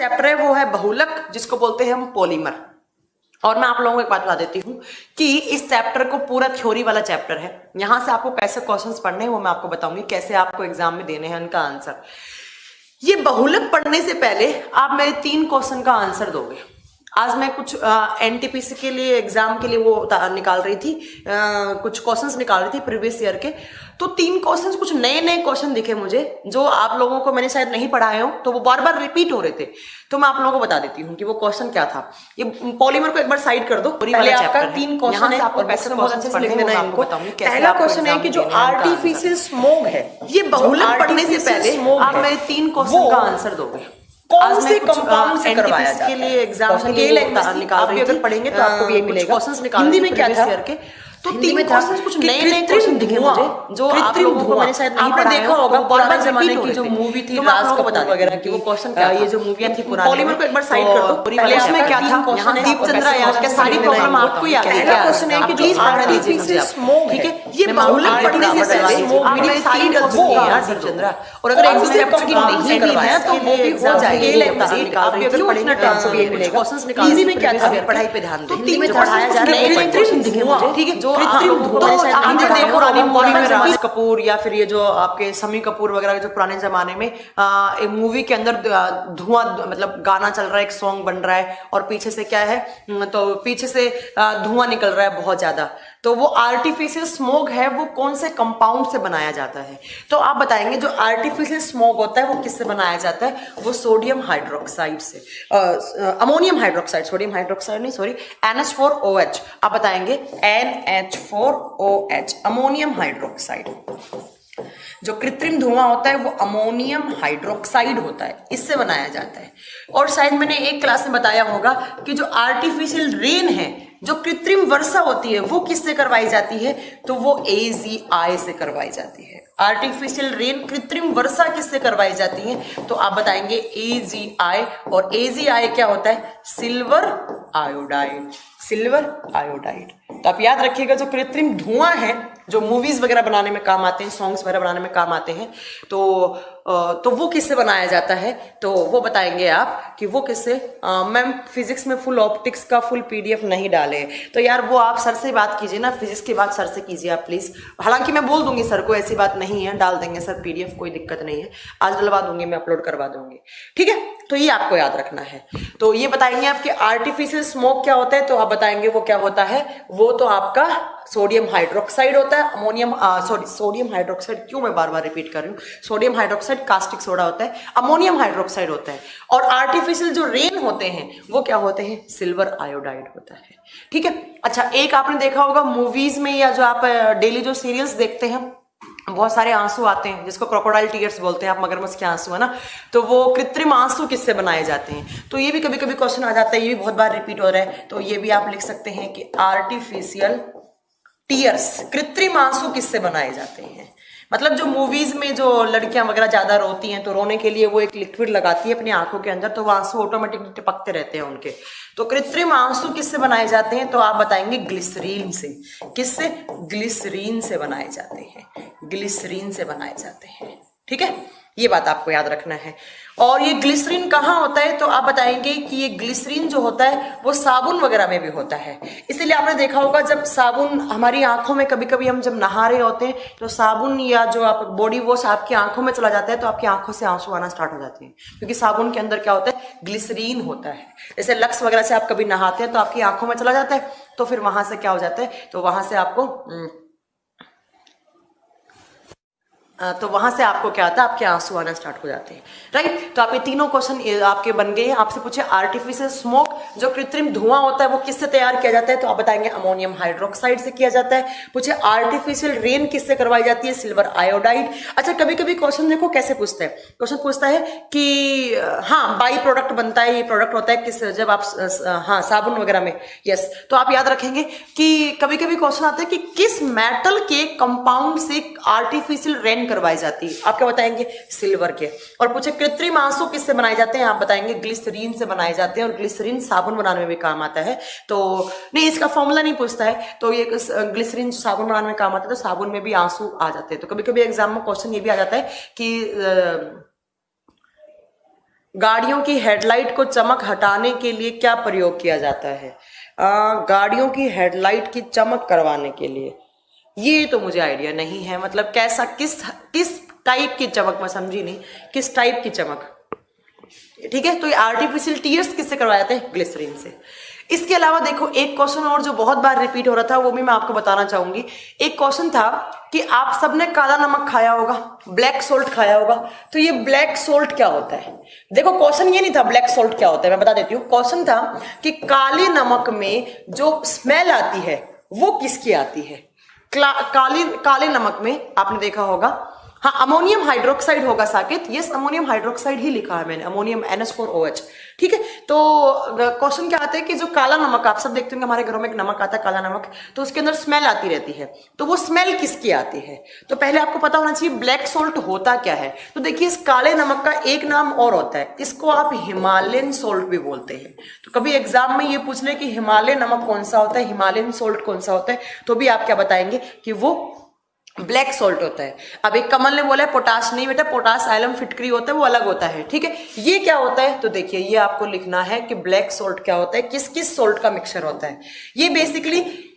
Chapter है वो है बहुलक, जिसको बोलते हैं हम पॉलीमर। और मैं आप लोगों को एक बात बता देती हूँ कि इस चैप्टर को पूरा थ्योरी वाला चैप्टर है। यहां से आपको कैसे क्वेश्चंस पढ़ने हैं वो मैं आपको बताऊंगी, कैसे आपको एग्जाम में देने हैं उनका आंसर। ये बहुलक पढ़ने से पहले आप मेरे 3 क्वेश्चन का आंसर दोगे। आज मैं कुछ एनटीपीसी के लिए एग्जाम के लिए वो निकाल रही थी, कुछ क्वेश्चंस निकाल रही थी प्रीवियस ईयर के। तो 3 क्वेश्चंस कुछ नए नए क्वेश्चन दिखे मुझे, जो आप लोगों को मैंने शायद नहीं पढ़ाए हो, तो वो बार बार रिपीट हो रहे थे। तो मैं आप लोगों को बता देती हूँ कि वो क्वेश्चन क्या था। ये पॉलीमर को एक बार साइड कर दो। पहले आपका 3 क्वेश्चन है, आपको कैसे बहुत अच्छे से लिख देना है इनको। पहला क्वेश्चन है कि जो आर्टिफिशियल स्मोक है, ये बहुलक पढ़ने से पहले आप मेरे 3 क्वेश्चन का आंसर दोगे। कौन से कंपाउंड से करवाया जाता है? के लिए एग्जाम के लिए निकाल रही थी, अगर पढ़ेंगे तो आपको भी ये मिलेगा। क्वेश्चंस निकाल हिंदी में क्या था, तो 3 क्वेश्चंस कुछ नए नए क्वेश्चन दिखे मुझे, जो आप लोगों को मैंने शायद नहीं पढ़ाया देखा होगा। पुराने जमाने की जो मूवी थी राज कपूर वगैरह की, वो क्वेश्चन क्या, ये जो मूवियां थी पुरानी, पॉलीमर को एक बार साइड कर दो। पहले इसमें क्या था, यहाँ दीपचंद्र याद के सारी प्रॉब्लम आपको याद है। पहला क्वेश्चन है कि जो आर्टिफिशियल स्मोक, ठीक है, ये बहुलक पढ़ने से पहले आपने सारी दीपचंद्र, और अगर एक चैप्टर की नहीं करवाया तो वो भी हो जाएगा। आप भी अगर पढ़ेंगे तो आपको ये मिलेगा। क्वेश्चंस निकाल, हिंदी में क्या था, पढ़ाई पे ध्यान दो। हिंदी में पढ़ाया जा रहा है, क्वेश्चन दिखे मुझे, ठीक है, जो आपने देखो पुरानी मूवी में राज कपूर या फिर ये जो आपके शम्मी कपूर वगैरह जो पुराने जमाने में एक मूवी के अंदर धुआं, मतलब गाना चल रहा है, एक सॉन्ग बन रहा है और पीछे से क्या है, तो पीछे से धुआं निकल रहा है बहुत ज्यादा। तो वो आर्टिफिशियल स्मोक है, वो कौन से कंपाउंड से बनाया जाता है? तो आप बताएंगे जो आर्टिफिशियल स्मोक होता है वो किससे बनाया जाता है? वो सोडियम हाइड्रोक्साइड से, अमोनियम हाइड्रोक्साइड, सोडियम हाइड्रोक्साइड नहीं, सॉरी, NH4OH। आप बताएंगे NH4OH, अमोनियम हाइड्रोक्साइड। जो कृत्रिम धुआं होता है वो अमोनियम हाइड्रोक्साइड होता है, इससे बनाया जाता है। और शायद मैंने एक क्लास में बताया होगा कि जो आर्टिफिशियल रेन है, जो कृत्रिम वर्षा होती है, वो किससे करवाई जाती है? तो वो AGI से करवाई जाती है। आर्टिफिशियल रेन, कृत्रिम वर्षा किससे करवाई जाती है? तो आप बताएंगे AGI। और AGI क्या होता है? Silver iodide, silver iodide. तो आप याद रखिएगा, जो कृत्रिम धुआं है, जो मूवीज वगैरह बनाने में काम आते हैं, सॉन्ग्स वगैरह बनाने में काम आते हैं, तो वो किससे बनाया जाता है? तो वो बताएंगे आप कि वो किससे। मैम फिजिक्स में फुल ऑप्टिक्स का फुल PDF नहीं डाले, तो यार वो आप सर से बात कीजिए ना, फिजिक्स की बात सर से कीजिए आप प्लीज। हालांकि मैं बोल दूंगी सर को, ऐसी बात नहीं है, डाल देंगे सर PDF, कोई दिक्कत नहीं है, आज डलवा दूंगी, मैं अपलोड करवा दूंगी, ठीक है। तो ये आपको याद रखना है। तो ये बताएंगे आपके आर्टिफिशियल स्मोक क्या होता है, तो आप बताएंगे वो क्या होता है। वो तो आपका सोडियम हाइड्रोक्साइड होता है, अमोनियम सोडियम हाइड्रोक्साइड, क्यों मैं बार बार रिपीट कर रही हूँ, सोडियम हाइड्रोक्साइड कास्टिक सोडा होता है, अमोनियम हाइड्रोक्साइड होता है। और आर्टिफिशियल जो रेन होते हैं वो क्या होते हैं? सिल्वर आयोडाइड होता है, ठीक है। अच्छा, एक आपने देखा होगा मूवीज में या जो आप डेली जो सीरियल्स देखते हैं, बहुत सारे आंसू आते हैं, जिसको क्रोकोडाइल टीयर्स बोलते हैं, आप मगरमच्छ के आंसू है ना, तो वो कृत्रिम आंसू किससे बनाए जाते हैं? तो ये भी कभी कभी क्वेश्चन आ जाता है, ये भी बहुत बार रिपीट हो रहा है, तो ये भी आप लिख सकते हैं कि आर्टिफिशियल टीयर्स, कृत्रिम आंसू किससे बनाए जाते हैं? मतलब जो मूवीज में जो लड़कियां वगैरह ज्यादा रोती हैं, तो रोने के लिए वो एक लिक्विड लगाती है अपनी आंखों के अंदर, तो वो आंसू ऑटोमेटिकली टपकते रहते हैं उनके। तो कृत्रिम आंसू किससे बनाए जाते हैं? तो आप बताएंगे ग्लिसरीन से। किससे? ग्लिसरीन से बनाए जाते हैं, ग्लिसरीन से बनाए जाते हैं, ठीक है। ये बात आपको याद रखना है। और ये ग्लिसरीन कहाँ होता है? तो आप बताएंगे कि ये ग्लिसरीन जो होता है वो साबुन वगैरह में भी होता है। इसीलिए आपने देखा होगा, जब साबुन हमारी आंखों में, कभी कभी हम जब नहा रहे होते हैं तो साबुन या जो आप बॉडी वॉश आपकी आंखों में चला जाता है, तो आपकी आंखों से आंसू आना स्टार्ट हो जाते हैं, क्योंकि साबुन के अंदर क्या होता है? ग्लिसरीन होता है। जैसे लक्स वगैरह से आप कभी नहाते हैं तो आपकी आंखों में चला जाता है, तो फिर वहां से क्या हो जाता है, तो वहां से आपको क्या आता है? आपके आंसू आना स्टार्ट हो जाते हैं, राइट। तो आपके तीनों क्वेश्चन आपके बन गए हैं। आपसे पूछे आर्टिफिशियल स्मोक, जो कृत्रिम धुआं होता है, वो किससे तैयार किया जाता है? तो आप बताएंगे अमोनियम हाइड्रोक्साइड से किया जाता है। पूछे आर्टिफिशियल रेन किससे करवाई जाती है? Silver iodide. अच्छा, कभी कभी क्वेश्चन देखो कैसे पूछते हैं, क्वेश्चन पूछता है कि हाँ बाई प्रोडक्ट बनता है, ये प्रोडक्ट होता है किस, जब आप हाँ साबुन वगैरह में, यस। तो आप याद रखेंगे कि कभी कभी क्वेश्चन आता है कि किस मेटल के कंपाउंड से आर्टिफिशियल रेन करवाई जाती है? आप क्या बताएंगे? सिल्वर के। और पूछे कृत्रिम आंसू किससे बनाए जाते हैं? आप बताएंगे ग्लिसरीन से बनाए जाते हैं, और ग्लिसरीन साबुन बनाने में भी काम आता है। तो नहीं, इसका फॉर्मूला नहीं पूछता है, तो ये ग्लिसरीन साबुन बनाने में काम आता है, तो साबुन में भी आंसू आ जाते हैं। तो कभी कभी एग्जाम में क्वेश्चन ये भी आ जाता है कि गाड़ियों की हेडलाइट को चमक हटाने के लिए क्या प्रयोग किया जाता है? गाड़ियों की हेडलाइट की चमक करवाने के लिए, ये तो मुझे आइडिया नहीं है। मतलब कैसा, किस टाइप की चमक, मैं समझी नहीं, किस टाइप की चमक? ठीक है, तो ये आर्टिफिशियल टीयर्स किससे करवाए जाते हैं? ग्लिसरीन से। इसके अलावा देखो एक क्वेश्चन और जो बहुत बार रिपीट हो रहा था, वो भी मैं आपको बताना चाहूंगी। एक क्वेश्चन था कि आप सबने काला नमक खाया होगा, ब्लैक सोल्ट खाया होगा, तो ये ब्लैक सोल्ट क्या होता है? देखो क्वेश्चन ये नहीं था ब्लैक सोल्ट क्या होता है, मैं बता देती हूँ। क्वेश्चन था कि काले नमक में जो स्मेल आती है वो किसकी आती है? काले नमक में आपने देखा होगा, हाँ, अमोनियम हाइड्रोक्साइड होगा साकेत। यस, अमोनियम हाइड्रोक्साइड ही लिखा है मैंने, अमोनियम NH4OH। ठीक है, तो क्वेश्चन क्या आता है कि जो काला नमक, आप सब देखते होंगे हमारे घरों में एक नमक आता है काला नमक, तो उसके अंदर स्मेल आती रहती है, तो वो स्मेल किसकी आती है? तो पहले आपको पता होना चाहिए ब्लैक सोल्ट होता क्या है। तो देखिए इस काले नमक का एक नाम और होता है, इसको आप हिमालयन सोल्ट भी बोलते हैं। तो कभी एग्जाम में ये पूछ ले कि हिमालय नमक कौन सा होता है, हिमालयन सोल्ट कौन सा होता है, तो भी आप क्या बताएंगे कि वो ब्लैक सोल्ट होता है। अब एक कमल ने बोला है पोटाश, नहीं बेटा, पोटाश आयलम फिटकरी होता है, वो अलग होता है। ठीक है, ये क्या होता है? तो देखिए ये आपको लिखना है कि ब्लैक सोल्ट क्या होता है, किस किस सोल्ट का मिक्सचर होता है। ये बेसिकली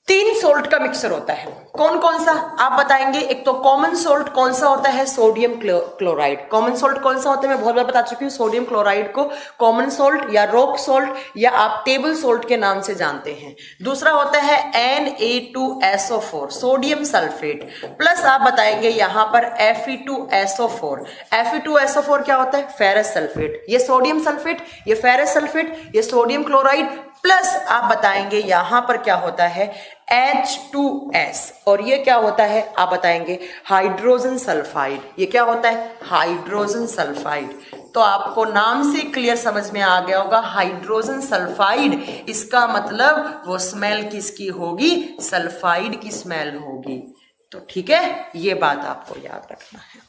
3 सोल्ट का मिक्सचर होता है। कौन कौन सा आप बताएंगे? एक तो कॉमन सोल्ट कौन सा होता है? Sodium chloride. कॉमन सोल्ट कौन सा होता है? मैं बहुत बार बता चुकी हूँ, सोडियम क्लोराइड को कॉमन सोल्ट या रॉक सोल्ट या आप टेबल सोल्ट के नाम से जानते हैं। दूसरा होता है Na2SO4, सोडियम सल्फेट, प्लस आप बताएंगे यहां पर Fe2SO4। Fe2SO4 क्या होता है? Ferrous sulphate. ये सोडियम सल्फेट, ये फेरस सल्फेट, ये सोडियम क्लोराइड, प्लस आप बताएंगे यहां पर क्या होता है? H2S। और ये क्या होता है? आप बताएंगे हाइड्रोजन सल्फाइड। ये क्या होता है? Hydrogen sulphide. तो आपको नाम से क्लियर समझ में आ गया होगा, हाइड्रोजन सल्फाइड, इसका मतलब वो स्मेल किसकी होगी? सल्फाइड की स्मेल होगी। तो ठीक है, ये बात आपको याद रखना है।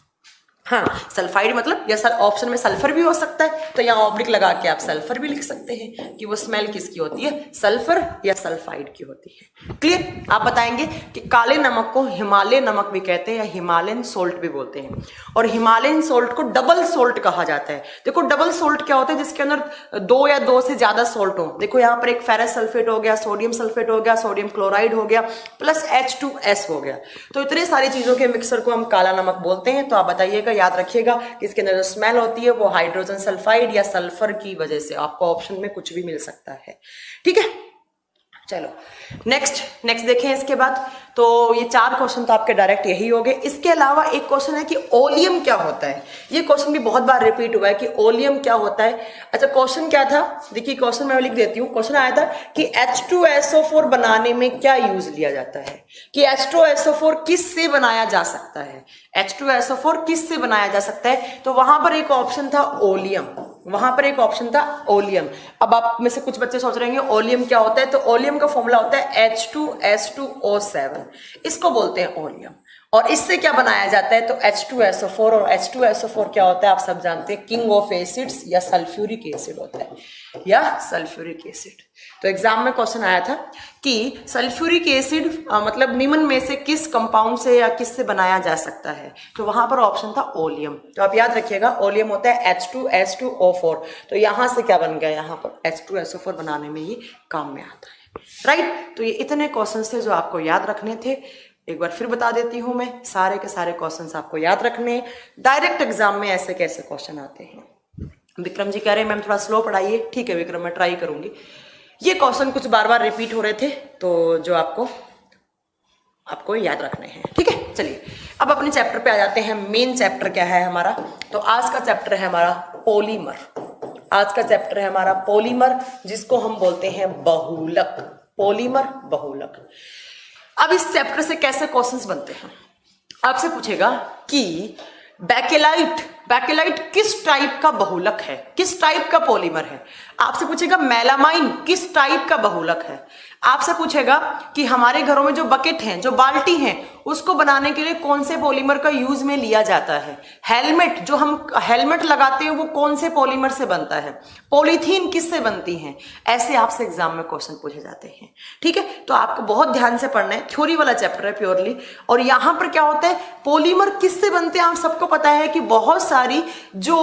हाँ, सल्फाइड मतलब या ऑप्शन में सल्फर भी हो सकता है, तो यहाँ ऑब्लिक लगा के आप सल्फर भी लिख सकते हैं कि वो स्मेल किसकी होती है? सल्फर या सल्फाइड की होती है। क्लियर? आप बताएंगे कि काले नमक को हिमालय नमक भी कहते हैं या हिमालयन सोल्ट भी बोलते हैं, और हिमालयन सोल्ट को डबल सोल्ट कहा जाता है। देखो डबल सोल्ट क्या होता है? जिसके अंदर 2 या 2 से ज्यादा सोल्ट हो। देखो यहाँ पर एक फेरस सल्फेट हो गया, सोडियम सल्फेट हो गया, सोडियम क्लोराइड हो गया, प्लस H2S हो गया। तो इतने सारी चीजों के मिक्सर को हम काला नमक बोलते हैं। तो आप बताइएगा, याद रखिएगा कि इसके अंदर जो स्मेल होती है वो हाइड्रोजन सल्फाइड या सल्फर की वजह से। आपको ऑप्शन में कुछ भी मिल सकता है। ठीक है, चलो नेक्स्ट देखें। इसके बाद तो ये 4 क्वेश्चन तो आपके डायरेक्ट यही हो गए। इसके अलावा एक क्वेश्चन है कि ओलियम क्या होता है। ये क्वेश्चन भी बहुत बार रिपीट हुआ है कि ओलियम क्या होता है। अच्छा, क्वेश्चन क्या था? देखिए क्वेश्चन मैं लिख देती हूँ। क्वेश्चन आया था कि H2SO4 बनाने में क्या यूज लिया जाता है, कि H2SO4 किस से बनाया जा सकता है, H2SO4 किस से बनाया जा सकता है। तो वहां पर एक ऑप्शन था ओलियम, वहां पर एक ऑप्शन था ओलियम। अब आप में से कुछ बच्चे सोच रहे हैं ओलियम क्या होता है, तो ओलियम का फॉर्मूला होता है H2S2O7, इसको बोलते हैं ओलियम। और इससे क्या बनाया जाता है? तो H2SO4, और H2SO4 क्या होता है आप सब जानते हैं, किंग ऑफ एसिड्स या सल्फ्यूरिक एसिड होता है, या सल्फ्यूरिक एसिड। तो एग्जाम में क्वेश्चन आया था कि सल्फ्यूरिक एसिड मतलब निम्न में से किस कंपाउंड से या किस से बनाया जा सकता है। तो वहां पर ऑप्शन था ओलियम। तो आप याद रखिएगा ओलियम होता है H2S2O4। तो यहां से क्या बन गया? यहां पर H2SO4 बनाने में ये काम में आता है। राइट, तो ये इतने क्वेश्चन थे जो आपको याद रखने थे। एक बार फिर बता देती हूं मैं, सारे के सारे क्वेश्चंस आपको याद रखने हैं। डायरेक्ट एग्जाम में ऐसे कैसे क्वेश्चन आते हैं। विक्रम जी कह रहे हैं मैम थोड़ा स्लो पढ़ाइए। ठीक है विक्रम, मैं ट्राई करूंगी। ये क्वेश्चन कुछ बार बार रिपीट हो रहे थे, तो जो आपको याद रखने हैं। ठीक है, चलिए अब अपने चैप्टर पे आ जाते हैं। मेन चैप्टर क्या है हमारा? तो आज का चैप्टर है हमारा पॉलीमर। आज का चैप्टर है हमारा पॉलीमर, जिसको हम बोलते हैं बहुलक। पॉलीमर, बहुलक। अब इस चैप्टर से कैसे क्वेश्चंस बनते हैं? आपसे पूछेगा कि बैकेलाइट किस टाइप का बहुलक है, किस टाइप का पॉलीमर है। आपसे पूछेगा मेलामाइन किस टाइप का बहुलक है। आपसे पूछेगा कि हमारे घरों में जो बकेट हैं, जो बाल्टी हैं, उसको बनाने के लिए कौन से पॉलीमर का यूज में लिया जाता है। हेलमेट, जो हम हेलमेट लगाते हैं वो कौन से पॉलीमर से बनता है। पॉलीथीन किससे बनती है। ऐसे आपसे एग्जाम में क्वेश्चन पूछे जाते हैं। ठीक है, तो आपको बहुत ध्यान से पढ़ना है, थ्योरी वाला चैप्टर है प्योरली। और यहां पर क्या होता है, पॉलीमर किससे बनते हैं आप सबको पता है कि बहुत सारी जो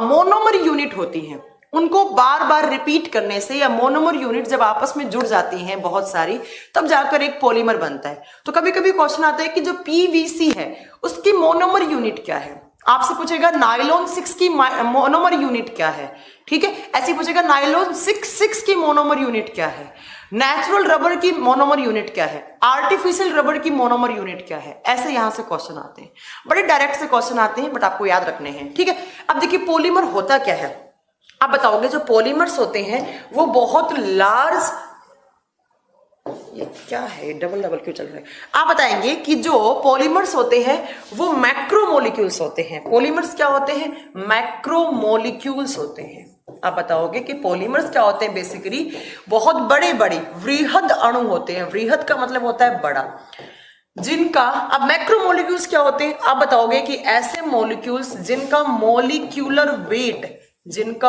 मोनोमर यूनिट होती हैं उनको बार बार रिपीट करने से, या मोनोमर यूनिट जब आपस में जुड़ जाती हैं बहुत सारी, तब जाकर एक पॉलीमर बनता है। तो कभी कभी क्वेश्चन आता है कि जो पीवीसी है उसकी मोनोमर यूनिट क्या है। आपसे पूछेगा नायलॉन 6 की मोनोमर यूनिट क्या है। ठीक है, ऐसे पूछेगा नायलॉन 6 की मोनोमर यूनिट क्या है, नेचुरल रबर की मोनोमर यूनिट क्या है, आर्टिफिशियल रबर की मोनोमर यूनिट क्या है। ऐसे यहां से क्वेश्चन आते हैं, बड़े डायरेक्ट से क्वेश्चन आते हैं, बट आपको याद रखने हैं। ठीक है, अब देखिए पॉलीमर होता क्या है। आप बताओगे जो पॉलीमर्स होते हैं वो बहुत लार्ज, ये क्या है, डबल डबल क्यों चल रहा है। आप बताएंगे कि जो पॉलीमर्स होते हैं वो मैक्रोमोलिक्यूल्स होते हैं। पॉलीमर्स क्या होते हैं, मैक्रोमोलिक्यूल्स होते हैं। आप बताओगे कि पॉलीमर्स क्या होते हैं, बेसिकली बहुत बड़े बड़े वृहद अणु होते हैं। वृहद का मतलब होता है बड़ा, जिनका, अब मैक्रोमोलिक्यूल्स क्या होते हैं, आप बताओगे कि ऐसे मॉलिक्यूल्स जिनका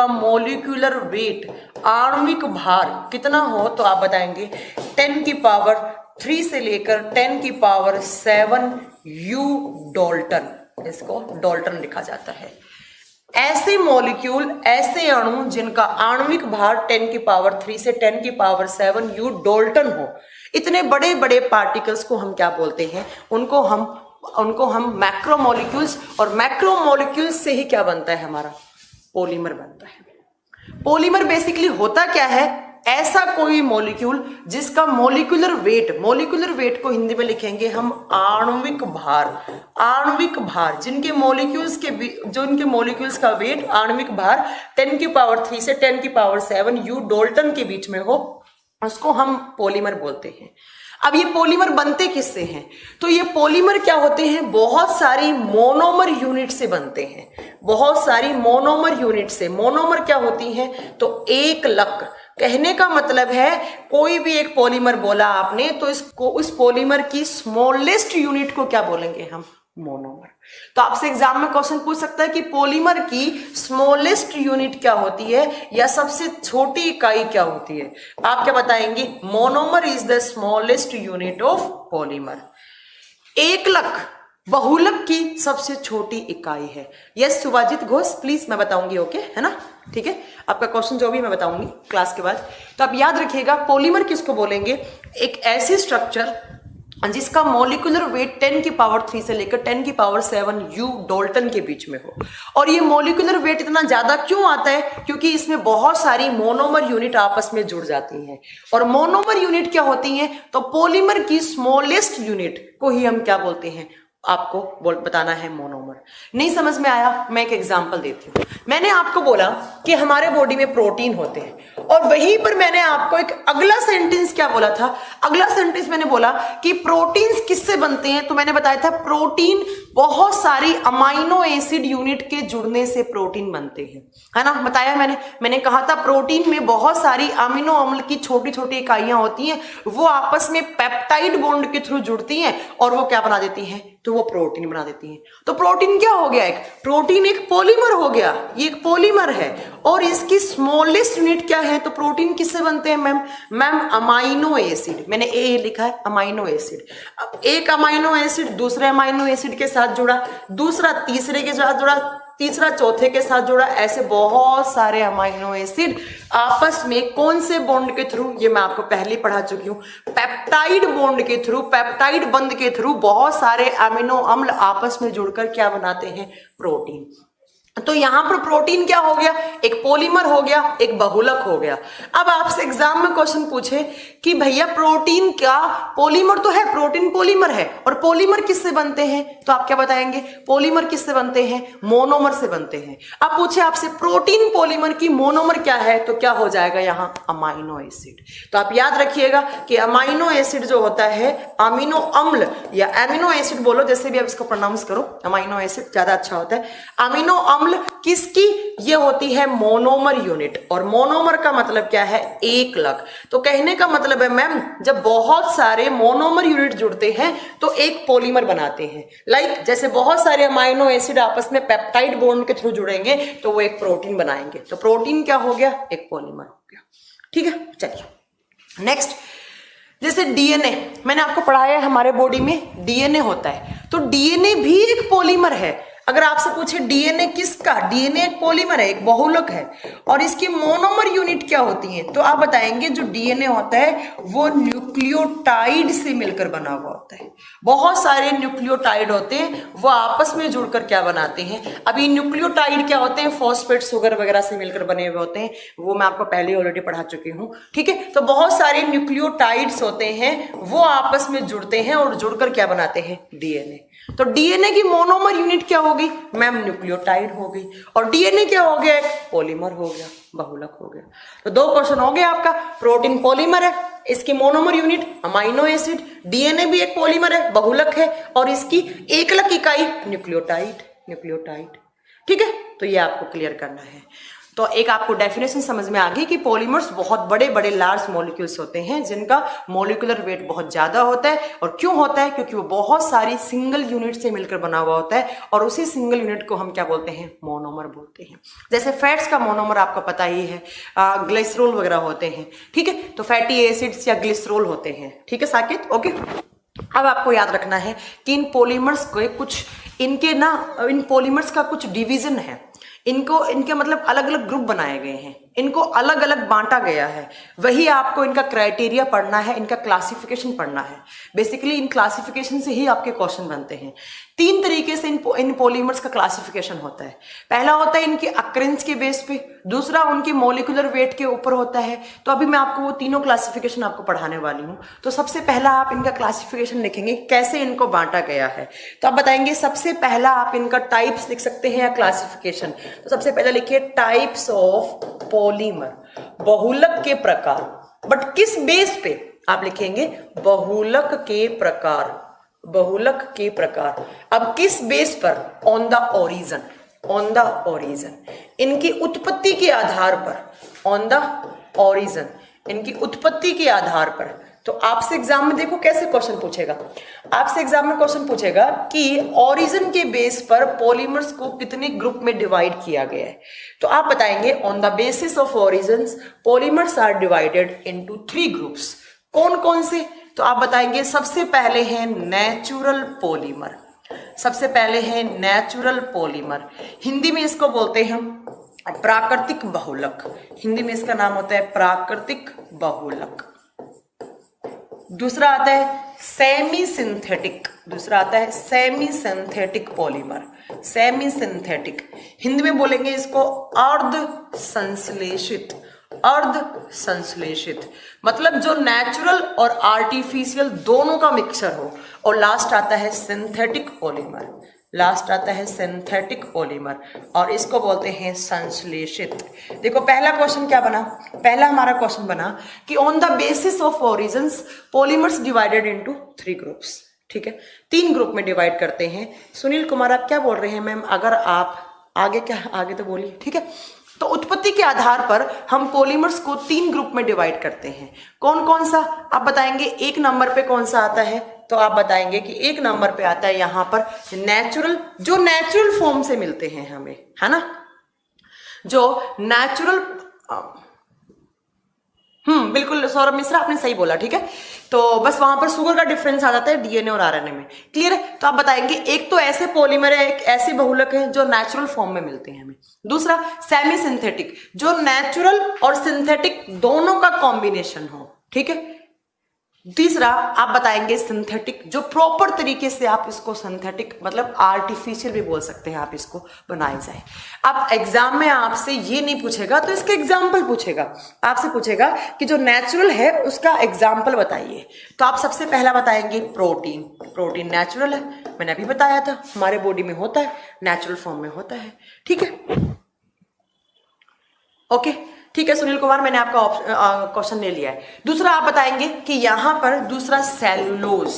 मोलिक्यूलर वेट आणविक भार कितना हो, तो आप बताएंगे 10 की पावर 3 से लेकर 10 की पावर 7 यू डाल्टन, इसको डाल्टन लिखा जाता है। ऐसे मॉलिक्यूल, ऐसे अणु जिनका आणविक भार 10 की पावर 3 से 10 की पावर 7 यू डाल्टन हो, इतने बड़े बड़े पार्टिकल्स को हम क्या बोलते हैं, उनको हम मैक्रोमोलिक्यूल्स, और मैक्रोमोलिक्यूल्स से ही क्या बनता है, हमारा पॉलीमर बनता है। पॉलीमर बेसिकली होता क्या है, ऐसा कोई मॉलिक्यूल जिसका मोलिकुलर वेट को हिंदी में लिखेंगे हम आणविक भार, जिनके मॉलिक्यूल्स का वेट, आणविक भार 10 की पावर 3 से 10 की पावर 7 यू डाल्टन के बीच में हो, उसको हम पॉलीमर बोलते हैं। अब ये पॉलीमर बनते किससे हैं, तो ये पॉलीमर क्या होते हैं, बहुत सारी मोनोमर यूनिट से बनते हैं। बहुत सारी मोनोमर यूनिट से। मोनोमर क्या होती हैं, तो एक लक, कहने का मतलब है कोई भी एक पॉलीमर बोला आपने तो इसको, उस पॉलीमर की स्मॉलेस्ट यूनिट को क्या बोलेंगे हम, मोनोमर। तो आपसे एग्जाम में क्वेश्चन पूछ सकता है कि पॉलीमर की स्मॉलेस्ट यूनिट क्या होती है, या सबसे छोटी इकाई क्या होती है। आप क्या बताएंगे, monomer is the smallest unit of polymer. एकलक, बहुलक की सबसे छोटी इकाई है। यस सुभाजित घोष, प्लीज, मैं बताऊंगी, ओके है ना, ठीक है। आपका क्वेश्चन जो भी मैं बताऊंगी क्लास के बाद। तो आप याद रखिएगा पॉलीमर किसको बोलेंगे, एक ऐसी स्ट्रक्चर जिसका मॉलिक्यूलर वेट 10 की पावर 3 से लेकर 10 की पावर 7 यू डाल्टन के बीच में हो। और ये मॉलिक्यूलर वेट इतना ज्यादा क्यों आता है, क्योंकि इसमें बहुत सारी मोनोमर यूनिट आपस में जुड़ जाती हैं। और मोनोमर यूनिट क्या होती हैं, तो पॉलीमर की स्मॉलेस्ट यूनिट को ही हम क्या बोलते हैं, आपको बताना है मोनोमर। नहीं समझ में आया, मैं एक एग्जांपल देती हूँ। मैंने आपको बोला कि हमारे बॉडी में प्रोटीन होते हैं, और वहीं पर मैंने आपको एक अगला सेंटेंस क्या बोला था, अगला सेंटेंस मैंने बोला कि प्रोटीन्स किससे बनते हैं, तो मैंने बताया था प्रोटीन बहुत सारी अमाइनो एसिड यूनिट के जुड़ने से प्रोटीन बनते हैं, है ना, बताया मैंने कहा था प्रोटीन में बहुत सारी अमीनो अम्ल की छोटी छोटी इकाइयां होती हैं, वो आपस में पेप्टाइड बॉन्ड के थ्रू जुड़ती हैं और वो क्या बना देती हैं, तो वो प्रोटीन बना देती हैं। तो प्रोटीन क्या हो गया, एक प्रोटीन एक पॉलीमर हो गया, ये एक पॉलीमर है। और इसकी स्मॉलेस्ट यूनिट क्या है, तो प्रोटीन किससे बनते हैं मैम अमाइनो एसिड, मैंने ए लिखा है अमाइनो एसिड। अब एक अमाइनो एसिड दूसरे अमाइनो एसिड के साथ जुड़ा, दूसरा तीसरे के साथ जुड़ा, तीसरा चौथे के साथ जुड़ा, ऐसे बहुत सारे अमाइनो एसिड आपस में कौन से बॉन्ड के थ्रू, ये मैं आपको पहले पढ़ा चुकी हूं, पेप्टाइड बॉन्ड के थ्रू, पेप्टाइड बंध के थ्रू बहुत सारे अमीनो अम्ल आपस में जुड़कर क्या बनाते हैं, प्रोटीन। तो यहां पर प्रोटीन क्या हो गया, एक पॉलीमर हो गया, एक बहुलक हो गया। अब आपसे एग्जाम में क्वेश्चन पूछे कि भैया प्रोटीन क्या पॉलीमर तो है, प्रोटीन पॉलीमर है, और पॉलीमर किससे बनते हैं, तो आप क्या बताएंगे, पॉलीमर किससे बनते हैं, मोनोमर से बनते हैं। अब पूछे आपसे प्रोटीन पॉलीमर की मोनोमर क्या है, तो क्या हो जाएगा यहां अमाइनो एसिड। तो आप याद रखिएगा कि अमाइनो एसिड जो होता है, अमीनो अम्ल या एमिनो एसिड बोलो, जैसे भी आप इसको प्रोनाउंस करो, अमाइनो एसिड ज्यादा अच्छा होता है। अमीनो अम्ल अम्ल किसकी? ये होती है मोनोमर यूनिट, और मोनोमर का मतलब क्या है? एक लग। तो कहने का मतलब है मैम, जब बहुत सारे मोनोमर यूनिट जुड़ते हैं तो एक पॉलीमर बनाते हैं। लाइक जैसे बहुत सारे अमाइनो एसिड आपस में पेप्टाइड बॉन्ड के थ्रू जुड़ेंगे तो वो एक प्रोटीन बनाएंगे। तो प्रोटीन क्या हो गया? एक पॉलीमर हो गया। ठीक है, चलिए नेक्स्ट। जैसे डीएनए मैंने आपको पढ़ाया है, हमारे बॉडी में डीएनए होता है, तो डीएनए भी एक पॉलीमर है। अगर आपसे पूछे डीएनए किसका? डीएनए एक पॉलीमर है, एक बहुलक है, और इसकी मोनोमर यूनिट क्या होती है? तो आप बताएंगे जो डीएनए होता है वो न्यूक्लियोटाइड से मिलकर बना हुआ होता है। बहुत सारे न्यूक्लियोटाइड होते हैं, वो आपस में जुड़कर क्या बनाते हैं? अभी न्यूक्लियोटाइड क्या होते हैं? फॉस्फेट शुगर वगैरह से मिलकर बने हुए होते हैं, वो मैं आपको पहले ऑलरेडी पढ़ा चुकी हूँ। ठीक है, तो बहुत सारे न्यूक्लियोटाइड्स होते हैं, वो आपस में जुड़ते हैं और जुड़कर क्या बनाते हैं? डीएनए। तो डीएनए की मोनोमर यूनिट क्या होगी मैम? न्यूक्लियोटाइड हो गई। और डीएनए क्या हो गया? पॉलीमर हो गया, बहुलक हो गया। तो दो क्वेश्चन हो गया आपका। प्रोटीन पॉलीमर है, इसकी monomer unit amino acid. DNA भी एक पॉलीमर है, बहुलक है, और इसकी एकलक इकाई न्यूक्लियोटाइड। ठीक है, तो ये आपको क्लियर करना है। तो एक आपको डेफिनेशन समझ में आ गई कि पॉलीमर्स बहुत बड़े बड़े लार्ज मॉलिक्यूल्स होते हैं जिनका मॉलिक्यूलर वेट बहुत ज्यादा होता है। और क्यों होता है? क्योंकि वो बहुत सारी सिंगल यूनिट से मिलकर बना हुआ होता है, और उसी सिंगल यूनिट को हम क्या बोलते हैं? मोनोमर बोलते हैं। जैसे फैट्स का मोनोमर आपको पता ही है, ग्लिसरॉल वगैरह होते हैं। ठीक है, तो फैटी एसिड्स या ग्लिसरॉल होते हैं। ठीक है साकेत, ओके। अब आपको याद रखना है कि इन पॉलीमर्स को कुछ इन पॉलीमर्स का कुछ डिवीजन है। इनके मतलब अलग अलग ग्रुप बनाए गए हैं, इनको अलग अलग बांटा गया है। वही आपको इनका क्राइटेरिया पढ़ना है, इनका क्लासिफिकेशन पढ़ना है। बेसिकली इन क्लासिफिकेशन से ही आपके क्वेश्चन बनते हैं। तीन तरीके से इन पॉलीमर्स का क्लासिफिकेशन होता है। पहला होता है इनकी अक्रेंस के बेस पे, दूसरा उनकी मॉलिक्यूलर वेट के ऊपर होता है। तो अभी मैं आपको वो तीनों क्लासिफिकेशन आपको पढ़ाने वाली हूँ। तो सबसे पहला आप इनका क्लासिफिकेशन लिखेंगे, कैसे इनको बांटा गया है। तो आप बताएंगे सबसे पहला आप इनका टाइप्स लिख सकते हैं या क्लासिफिकेशन। तो सबसे पहले लिखिए टाइप्स ऑफ पॉलीमर, बहुलक के प्रकार। बट किस बेस पे? आप लिखेंगे बहुलक के प्रकार, बहुलक के प्रकार। अब किस बेस पर? On the origin, on the origin, इनकी उत्पत्ति के आधार पर। ऑन द ओरिजिन, इनकी उत्पत्ति के आधार पर। तो आपसे एग्जाम में देखो कैसे क्वेश्चन पूछेगा। आपसे एग्जाम में क्वेश्चन पूछेगा कि ओरिजिन के बेस पर पॉलीमर्स को कितने ग्रुप में डिवाइड किया गया है। तो आप बताएंगे on the basis of origins polymers are divided into 3 groups. कौन कौन से? तो आप बताएंगे सबसे पहले है नेचुरल पॉलीमर। सबसे पहले है नेचुरल पॉलीमर, हिंदी में इसको बोलते हैं प्राकृतिक बहुलक। हिंदी में इसका नाम होता है प्राकृतिक बहुलक। दूसरा आता है सेमी सिंथेटिक, दूसरा आता है semi synthetic polymer. Semi synthetic Hindi में बोलेंगे इसको अर्ध संश्लेषित। अर्ध संश्लेषित मतलब जो नेचुरल और आर्टिफिशियल दोनों का मिक्सचर हो। और लास्ट आता है सिंथेटिक पॉलीमर, लास्ट आता है सिंथेटिक पॉलीमर, और इसको बोलते हैं संश्लेषित। देखो पहला क्वेश्चन क्या बना? पहला हमारा क्वेश्चन बना कि on the basis of origins polymers divided into 3 groups. ठीक है, 3 ग्रुप में डिवाइड करते हैं। सुनील कुमार आप क्या बोल रहे हैं मैम? अगर आप आगे क्या आगे तो बोलिए। ठीक है, तो उत्पत्ति के आधार पर हम पॉलीमर्स को 3 ग्रुप में डिवाइड करते हैं। कौन कौन सा? आप बताएंगे 1 नंबर पे कौन सा आता है? तो आप बताएंगे कि 1 नंबर पे आता है यहां पर नेचुरल, जो नेचुरल फॉर्म से मिलते हैं हमें, है ना, जो नेचुरल। बिल्कुल सौरभ मिश्रा आपने सही बोला। ठीक है, तो बस वहां पर शुगर का डिफरेंस आ जाता है डीएनए और आरएनए में। क्लियर है? तो आप बताएंगे एक तो ऐसे पॉलीमर है, एक ऐसे बहुलक है जो नेचुरल फॉर्म में मिलते हैं हमें। दूसरा सेमी सिंथेटिक, जो नेचुरल और सिंथेटिक दोनों का कॉम्बिनेशन हो। ठीक है, तीसरा आप बताएंगे सिंथेटिक, जो प्रॉपर तरीके से आप इसको सिंथेटिक मतलब आर्टिफिशियल भी बोल सकते हैं, आप इसको बनाए जाए। अब एग्जाम में आपसे ये नहीं पूछेगा तो इसका एग्जाम्पल पूछेगा। आपसे पूछेगा कि जो नेचुरल है उसका एग्जाम्पल बताइए। तो आप सबसे पहला बताएंगे प्रोटीन। प्रोटीन नेचुरल है, मैंने अभी बताया था, हमारे बॉडी में होता है, नेचुरल फॉर्म में होता है। ठीक है, ओके ठीक है सुनील कुमार, मैंने आपका क्वेश्चन ले लिया है। दूसरा आप बताएंगे कि यहां पर दूसरा सेलुलोज।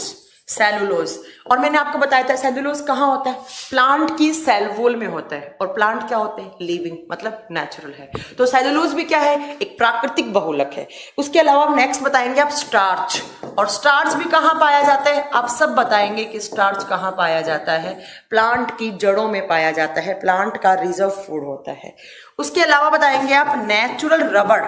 सेलुलोज। और मैंने आपको बताया था सेलुलोज कहाँ होता है, प्लांट की सेल वॉल में होता है। और प्लांट क्या होते हैं, लिविंग, मतलब नेचुरल है। तो सेलुलोज भी क्या है, एक प्राकृतिक बहुलक है। उसके अलावा नेक्स्ट बताएंगे आप स्टार्च। और स्टार्च भी कहाँ पाया जाता है, आप सब बताएंगे कि स्टार्च कहाँ पाया जाता है, प्लांट की जड़ों में पाया जाता है, प्लांट का रिजर्व फूड होता है। उसके अलावा बताएंगे आप नेचुरल रबड़,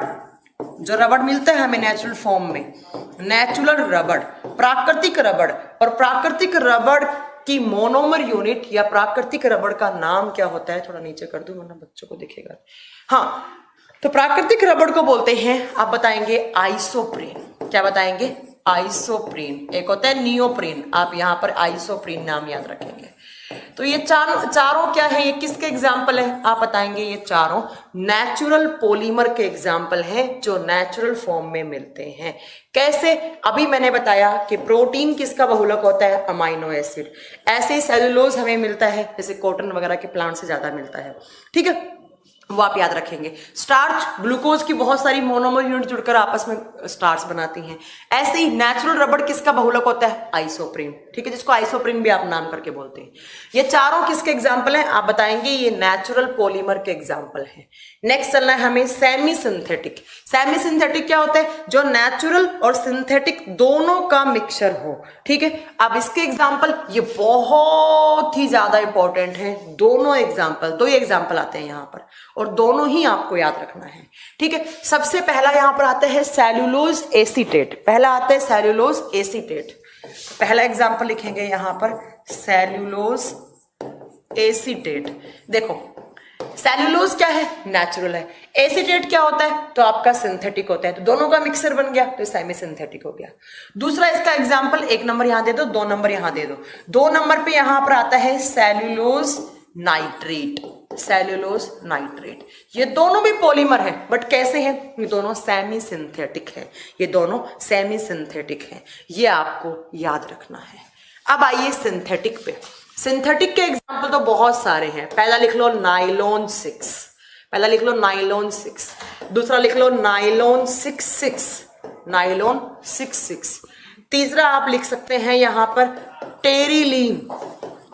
जो रबड़ मिलता है हमें नेचुरल फॉर्म में, नेचुरल रबड़, प्राकृतिक रबड़। और प्राकृतिक रबड़ की मोनोमर यूनिट या प्राकृतिक रबड़ का नाम क्या होता है, थोड़ा नीचे कर दूं वरना बच्चों को दिखेगा। हाँ, तो प्राकृतिक रबड़ को बोलते हैं, आप बताएंगे आइसोप्रीन। क्या बताएंगे, आइसोप्रीन। एक होता है नियोप्रीन, आप यहां पर आइसोप्रीन नाम याद रखेंगे। तो ये चारों क्या है, ये किसके एग्जाम्पल है, आप बताएंगे ये चारों नेचुरल पॉलीमर के एग्जाम्पल हैं जो नेचुरल फॉर्म में मिलते हैं। कैसे, अभी मैंने बताया कि प्रोटीन किसका बहुलक होता है, अमाइनो एसिड। ऐसे ही सेलुलोज हमें मिलता है, जैसे कॉटन वगैरह के प्लांट से ज्यादा मिलता है, ठीक है, वो आप याद रखेंगे। स्टार्च, ग्लूकोज की बहुत सारी मोनोमर यूनिट जुड़कर आपस में स्टार्च बनाती हैं। ऐसे ही नेचुरल रबड़ किसका बहुलक होता है, आइसोप्रीन, ठीक है, जिसको आइसोप्रीन भी आप नाम करके बोलते हैं। ये चारों किसके एग्जाम्पल हैं, आप बताएंगे ये नेचुरल पॉलीमर के एग्जाम्पल हैं। नेक्स्ट चलना है हमें सेमी सिंथेटिक। सेमी सिंथेटिक क्या होता है, जो नेचुरल और सिंथेटिक दोनों का मिक्सचर हो, ठीक है। अब इसके एग्जाम्पल ये बहुत ही ज्यादा इंपॉर्टेंट है, दोनों एग्जाम्पल, दो ही एग्जाम्पल आते हैं यहां पर और दोनों ही आपको याद रखना है, ठीक है। सबसे पहला यहां पर आता है सेलुलोज एसीटेट, पहला आता है सेलुलोज एसीटेट। पहला एग्जाम्पल लिखेंगे यहां पर सेल्यूलोज एसीटेट। देखो सेल्यूलोज क्या है, नेचुरल है, एसीटेट क्या होता है, तो आपका सिंथेटिक होता है, तो दोनों का मिक्सर बन गया, तो सेमी सिंथेटिक हो गया। दूसरा इसका एग्जाम्पल, 1 नंबर यहां दे दो, 2 नंबर यहां दे दो। 2 नंबर पे यहां पर आता है सेल्यूलोज नाइट्रेट, सेल्यूलोज नाइट्रेट। ये दोनों भी पॉलीमर है, बट कैसे हैं, ये दोनों सेमी सिंथेटिक है, ये दोनों सेमी सिंथेटिक है, ये आपको याद रखना है। अब आइए सिंथेटिक पे। सिंथेटिक के एग्जाम्पल तो बहुत सारे हैं। पहला लिख लो नाइलॉन 6, पहला लिख लो नाइलॉन 6, दूसरा लिख लो नाइलॉन 66, नाइलॉन 66। तीसरा आप लिख सकते हैं यहां पर टेरिलीन,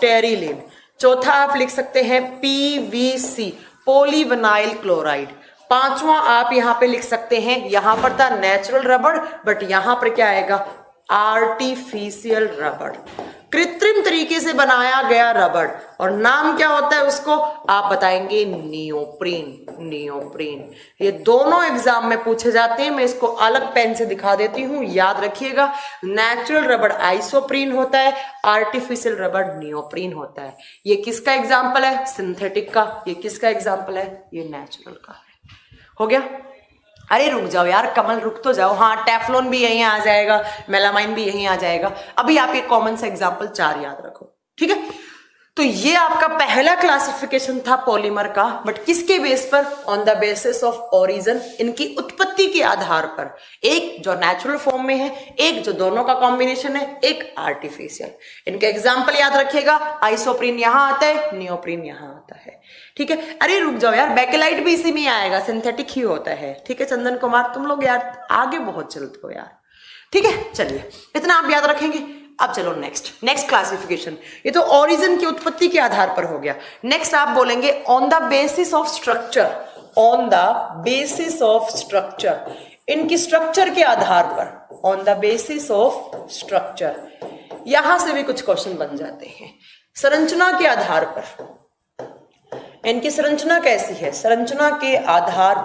टेरिलीन। चौथा आप लिख सकते हैं पीवीसी, पॉलीविनाइल क्लोराइड। पांचवा आप यहां पे लिख सकते हैं, यहां पर था नेचुरल रबड़, बट यहां पर क्या आएगा, आर्टिफिशियल रबड़, कृत्रिम तरीके से बनाया गया रबड़। और नाम क्या होता है उसको, आप बताएंगे नियोप्रीन, नियोप्रीन। ये दोनों एग्जाम में पूछे जाते हैं, मैं इसको अलग पेन से दिखा देती हूं, याद रखिएगा। नेचुरल रबड़ आइसोप्रीन होता है, आर्टिफिशियल रबड़ नियोप्रीन होता है। ये किसका एग्जाम्पल है, सिंथेटिक का। ये किसका एग्जाम्पल है, ये नेचुरल का है। हो गया, अरे रुक जाओ यार कमल, रुक तो जाओ। हाँ, टेफ्लॉन भी यहीं आ जाएगा, मेलामाइन भी यहीं आ जाएगा। अभी आप एक कॉमन सा एग्जाम्पल 4 याद रखो, ठीक है। तो ये आपका पहला क्लासिफिकेशन था पॉलीमर का, बट किसके बेस पर, on the basis of origin, इनकी उत्पत्ति के आधार पर। एक जो नेचुरल फॉर्म में है, एक जो दोनों का कॉम्बिनेशन है, एक आर्टिफिशियल। इनके एग्जाम्पल याद रखिएगा, आइसोप्रीन यहां आता है, नियोप्रीन यहां आता है, ठीक है। अरे रुक जाओ यार, बेकेलाइट भी इसी में आएगा, सिंथेटिक ही होता है, ठीक है। चंदन कुमार, तुम लोग यार आगे बहुत चलते हो यार, ठीक है। चलिए, इतना आप याद रखेंगे। अब चलो नेक्स्ट क्लासिफिकेशन। ये तो ओरिजिन की उत्पत्ति के आधार पर हो गया। नेक्स्ट आप बोलेंगे on the basis of structure, on the basis of structure, इनकी स्ट्रक्चर के आधार पर, on the basis of structure. यहां से भी कुछ क्वेश्चन बन जाते हैं। संरचना के आधार पर, इनकी संरचना कैसी है, संरचना के आधार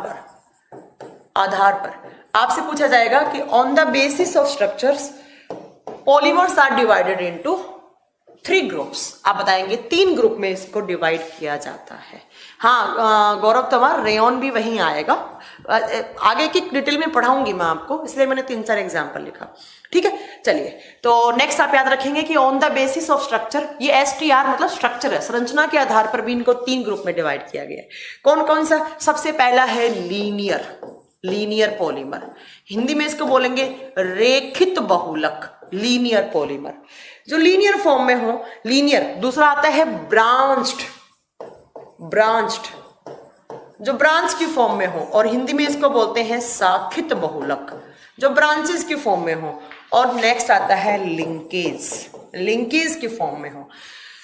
पर आपसे पूछा जाएगा कि on the basis of structures polymers are divided into 3 groups. आप बताएंगे 3 ग्रुप में इसको डिवाइड किया जाता है। हाँ गौरव तंवर, रेयन भी वहीं आएगा, आगे की डिटेल में पढ़ाऊंगी मैं आपको, इसलिए मैंने 3-4 एग्जाम्पल लिखा, ठीक है। चलिए, तो नेक्स्ट आप याद रखेंगे कि on the basis of structure, ये STR मतलब स्ट्रक्चर है, संरचना के आधार पर भी इनको 3 ग्रुप में डिवाइड किया गया है। कौन कौन सा, सबसे पहला है लीनियर, लीनियर पॉलीमर, हिंदी में इसको बोलेंगे रेखित बहुलक, लीनियर पॉलीमर, जो लीनियर फॉर्म में हो, लीनियर। दूसरा आता है ब्रांच्ड, ब्रांच्ड, जो ब्रांच की फॉर्म में हो, और हिंदी में इसको बोलते हैं शाखित बहुलक, जो ब्रांचेस की फॉर्म में हो। और नेक्स्ट आता है लिंकेज, लिंकेज की फॉर्म में हो,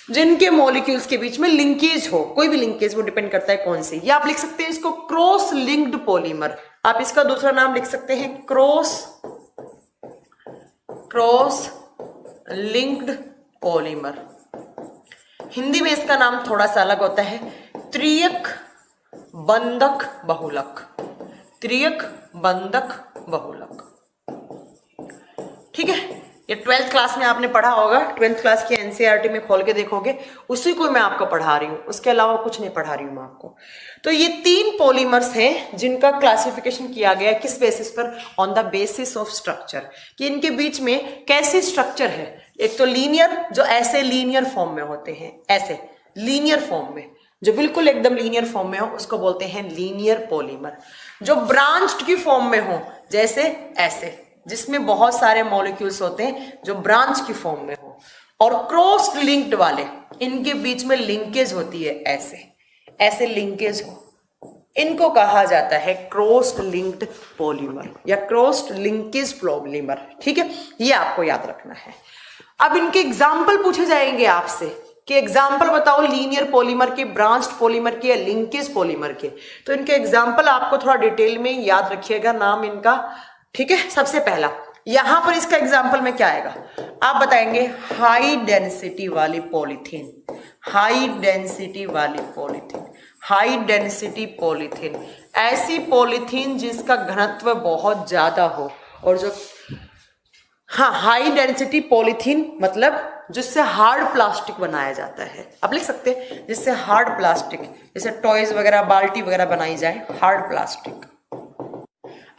जिनके मॉलिक्यूल्स के बीच में लिंकेज हो, कोई भी लिंकेज, वो डिपेंड करता है कौन से। या आप लिख सकते हैं इसको क्रॉस लिंक्ड पॉलीमर। आप इसका दूसरा नाम लिख सकते हैं क्रॉस लिंक्ड पॉलीमर। हिंदी में इसका नाम थोड़ा सा अलग होता है, त्रियक बंधक बहुलक। त्रियक बंधक बहुलक, ठीक है। ये 12th क्लास में आपने पढ़ा होगा, 12th क्लास की एनसीईआरटी में खोल के देखोगे, उसी को मैं आपको पढ़ा रही हूं, उसके अलावा कुछ नहीं पढ़ा रही हूं मैं आपको। तो ये 3 पॉलीमर्स हैं जिनका क्लासिफिकेशन किया गया है, किस बेसिस पर? On the basis of structure, कि इनके बीच में कैसी स्ट्रक्चर है। एक तो लीनियर, जो ऐसे लीनियर फॉर्म में होते हैं, ऐसे लीनियर फॉर्म में, जो बिल्कुल एकदम लीनियर फॉर्म में हो उसको बोलते हैं लीनियर पॉलीमर। जो ब्रांच्ड की फॉर्म में हो, जैसे ऐसे, जिसमें बहुत सारे मॉलिक्यूल्स होते हैं, जो ब्रांच की फॉर्म में हो। और क्रॉस लिंक्ड वाले, इनके बीच में लिंकेज होती है, ऐसे ऐसे लिंकेज हो, इनको कहा जाता है क्रॉस लिंक्ड पॉलीमर या क्रॉस लिंकेज पॉलीमर, ठीक है। ये आपको याद रखना है। अब इनके एग्जाम्पल पूछे जाएंगे आपसे कि एग्जाम्पल बताओ लीनियर पॉलीमर के, ब्रांच्ड पॉलीमर के या लिंकेज पॉलीमर के। तो इनके एग्जाम्पल आपको थोड़ा डिटेल में याद रखिएगा, नाम इनका, ठीक है। सबसे पहला यहां पर इसका एग्जाम्पल में क्या आएगा, आप बताएंगे हाई डेंसिटी वाली पॉलीथीन। हाई डेंसिटी वाली पॉलीथीन, हाई डेंसिटी पॉलीथीन, ऐसी पॉलीथीन जिसका घनत्व बहुत ज्यादा हो, और जो, हाँ, हाई डेंसिटी पॉलीथीन मतलब जिससे हार्ड प्लास्टिक बनाया जाता है। आप लिख सकते हैं जिससे हार्ड प्लास्टिक, जैसे टॉयज वगैरह, बाल्टी वगैरह बनाई जाए, हार्ड प्लास्टिक।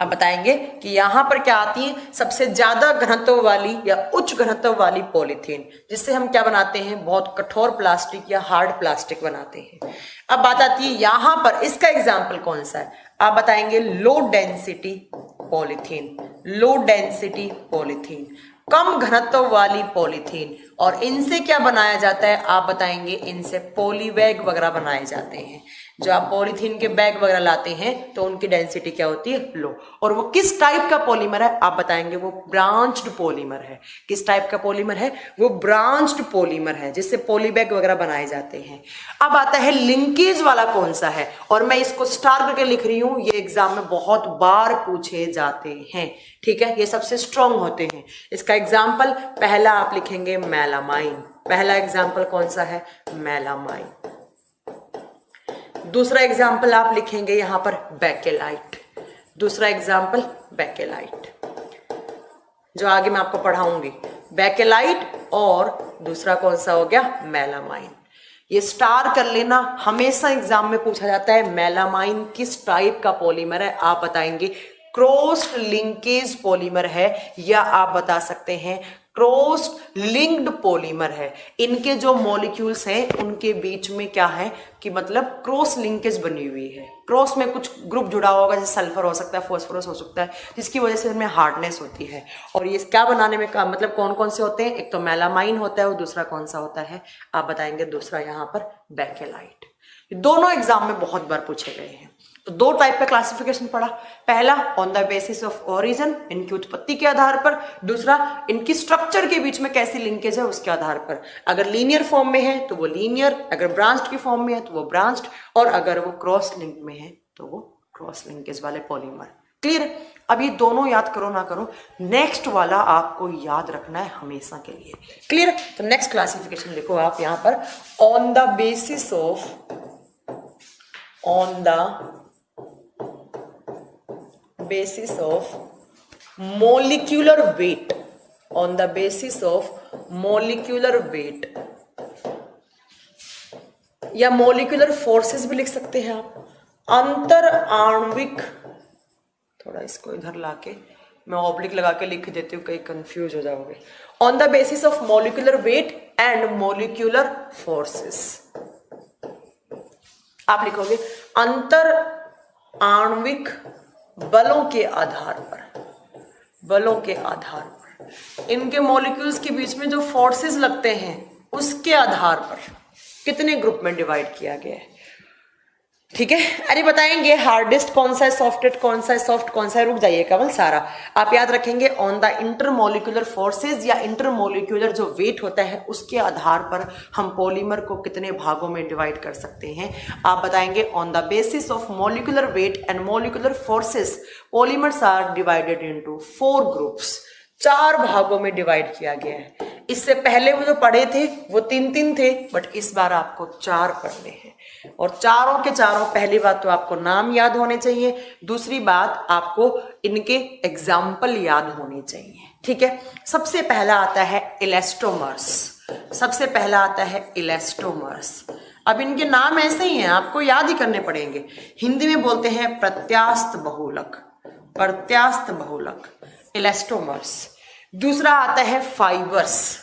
अब बताएंगे कि यहां पर क्या आती है, सबसे ज्यादा घनत्व वाली या उच्च घनत्व वाली पॉलीथीन, जिससे हम क्या बनाते हैं, बहुत कठोर प्लास्टिक या हार्ड प्लास्टिक बनाते हैं। अब बात आती है यहां पर इसका एग्जाम्पल कौन सा है, आप बताएंगे low density polythene. Low density polythene, कम घनत्व वाली पॉलीथीन। और इनसे क्या बनाया जाता है, आप बताएंगे इनसे पॉलीबैग वगैरह बनाए जाते हैं। जो आप पॉलीथीन के बैग वगैरह लाते हैं तो उनकी डेंसिटी क्या होती है, लो। और वो किस टाइप का पॉलीमर है, आप बताएंगे वो ब्रांच्ड पॉलीमर है। किस टाइप का पॉलीमर है, वो ब्रांच्ड पॉलीमर है, जिससे पॉलीबैग वगैरह बनाए जाते हैं। अब आता है लिंकेज वाला कौन सा है, और मैं इसको स्टार करके लिख रही हूं, ये एग्जाम में बहुत बार पूछे जाते हैं, ठीक है। ये सबसे स्ट्रॉन्ग होते हैं। इसका एग्जाम्पल पहला आप लिखेंगे मेलामाइन। पहला एग्जाम्पल कौन सा है, मेलामाइन। दूसरा एग्जाम्पल आप लिखेंगे यहां पर बेकेलाइट। दूसरा एग्जाम्पल बेकेलाइट, जो आगे मैं आपको पढ़ाऊंगी, बेकेलाइट। और दूसरा कौन सा हो गया, मेलामाइन। ये स्टार कर लेना, हमेशा एग्जाम में पूछा जाता है मेलामाइन किस टाइप का पॉलीमर है। आप बताएंगे क्रॉस लिंकेज पॉलीमर है, या आप बता सकते हैं क्रॉस लिंक्ड पॉलीमर है। इनके जो मॉलिक्यूल्स हैं उनके बीच में क्या है कि मतलब क्रॉस लिंकेज बनी हुई है। क्रॉस में कुछ ग्रुप जुड़ा होगा, जैसे सल्फर हो सकता है, फास्फोरस हो सकता है, जिसकी वजह से इनमें हार्डनेस होती है। और ये क्या बनाने में का मतलब कौन कौन से होते हैं, एक तो मेलामाइन होता है और दूसरा कौन सा होता है, आप बताएंगे दूसरा यहाँ पर बेकेलाइट। दोनों एग्जाम में बहुत बार पूछे गए हैं। तो 2 टाइप का क्लासिफिकेशन पढ़ा, पहला on the basis of origin, इनकी उत्पत्ति के आधार पर, दूसरा इनकी स्ट्रक्चर के बीच में कैसी लिंकेज है उसके आधार पर। अगर लीनियर फॉर्म में है तो वो लीनियर, अगर ब्रांच्ड की फॉर्म में है तो वो ब्रांच्ड, और अगर वो क्रॉस लिंक में है तो वो क्रॉस लिंकेज वाले पॉलीमर। क्लियर? अब ये दोनों याद करो ना करो, नेक्स्ट वाला आपको याद रखना है हमेशा के लिए। क्लियर? तो नेक्स्ट क्लासिफिकेशन लिखो आप यहां पर, on the basis of, on the basis of molecular weight, on the basis of molecular weight, या molecular forces भी लिख सकते हैं आप, अंतर आणविक, थोड़ा इसको इधर लाके मैं ऑब्लिक लगा के लिख देती हूँ, कहीं कंफ्यूज हो जाओगे। On the basis of molecular weight and molecular forces, आप लिखोगे अंतर आणविक बलों के आधार पर, बलों के आधार पर, इनके मॉलिक्यूल्स के बीच में जो फोर्सेस लगते हैं उसके आधार पर कितने ग्रुप में डिवाइड किया गया है। ठीक है। अरे बताएंगे हार्डेस्ट कौन सा है, सॉफ्टेस्ट कौन सा है, सॉफ्ट कौन सा है, रुक जाइए केवल सारा आप याद रखेंगे। ऑन द इंटरमोलिकुलर फोर्सेज या इंटरमोलिकुलर जो वेट होता है उसके आधार पर हम पॉलीमर को कितने भागों में डिवाइड कर सकते हैं। आप बताएंगे on the basis of molecular weight and molecular forces polymers are divided into 4 groups. 4 भागों में डिवाइड किया गया है। इससे पहले वो जो पढ़े थे वो 3 थे, बट इस बार आपको 4 पढ़ने हैं। और चारों के चारों, पहली बात तो आपको नाम याद होने चाहिए, दूसरी बात आपको इनके एग्जाम्पल याद होने चाहिए। ठीक है। सबसे पहला आता है इलास्टोमर्स। सबसे पहला आता है इलास्टोमर्स। अब इनके नाम ऐसे ही हैं, आपको याद ही करने पड़ेंगे। हिंदी में बोलते हैं प्रत्यास्थ बहुलक, प्रत्यास्थ बहुलक, इलास्टोमर्स। दूसरा आता है फाइबर्स,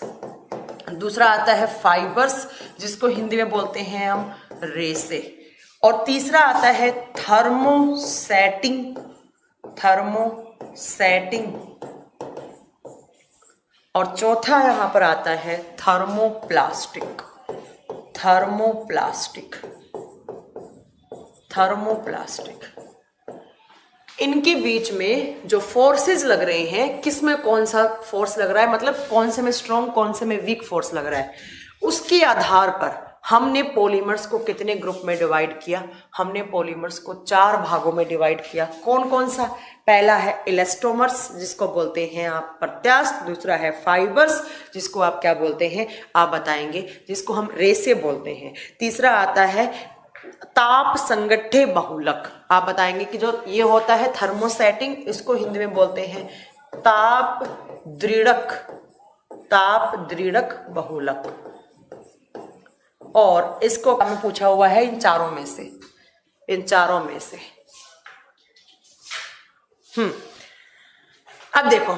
दूसरा आता है फाइबर्स जिसको हिंदी में बोलते हैं हम रेसे। और तीसरा आता है थर्मोसेटिंग, थर्मोसेटिंग। और चौथा यहां पर आता है थर्मोप्लास्टिक, थर्मोप्लास्टिक, थर्मोप्लास्टिक। इनके बीच में जो फोर्सेस लग रहे हैं, किस में कौन सा फोर्स लग रहा है, मतलब कौन से में स्ट्रॉन्ग कौन से में वीक फोर्स लग रहा है, उसके आधार पर हमने पॉलीमर्स को कितने ग्रुप में डिवाइड किया। हमने पॉलीमर्स को 4 भागों में डिवाइड किया। कौन कौन सा? पहला है इलास्टोमर्स जिसको बोलते हैं आप प्रत्यास्थ, दूसरा है फाइबर्स जिसको आप क्या बोलते हैं आप बताएंगे, जिसको हम रेसे बोलते हैं। तीसरा आता है ताप संगठे बहुलक। आप बताएंगे कि जो ये होता है थर्मोसेटिंग, इसको हिंदी में बोलते हैं ताप दृढ़क, ताप दृढ़क बहुलक। और इसको हमें पूछा हुआ है इन चारों में से, इन चारों में से। अब देखो,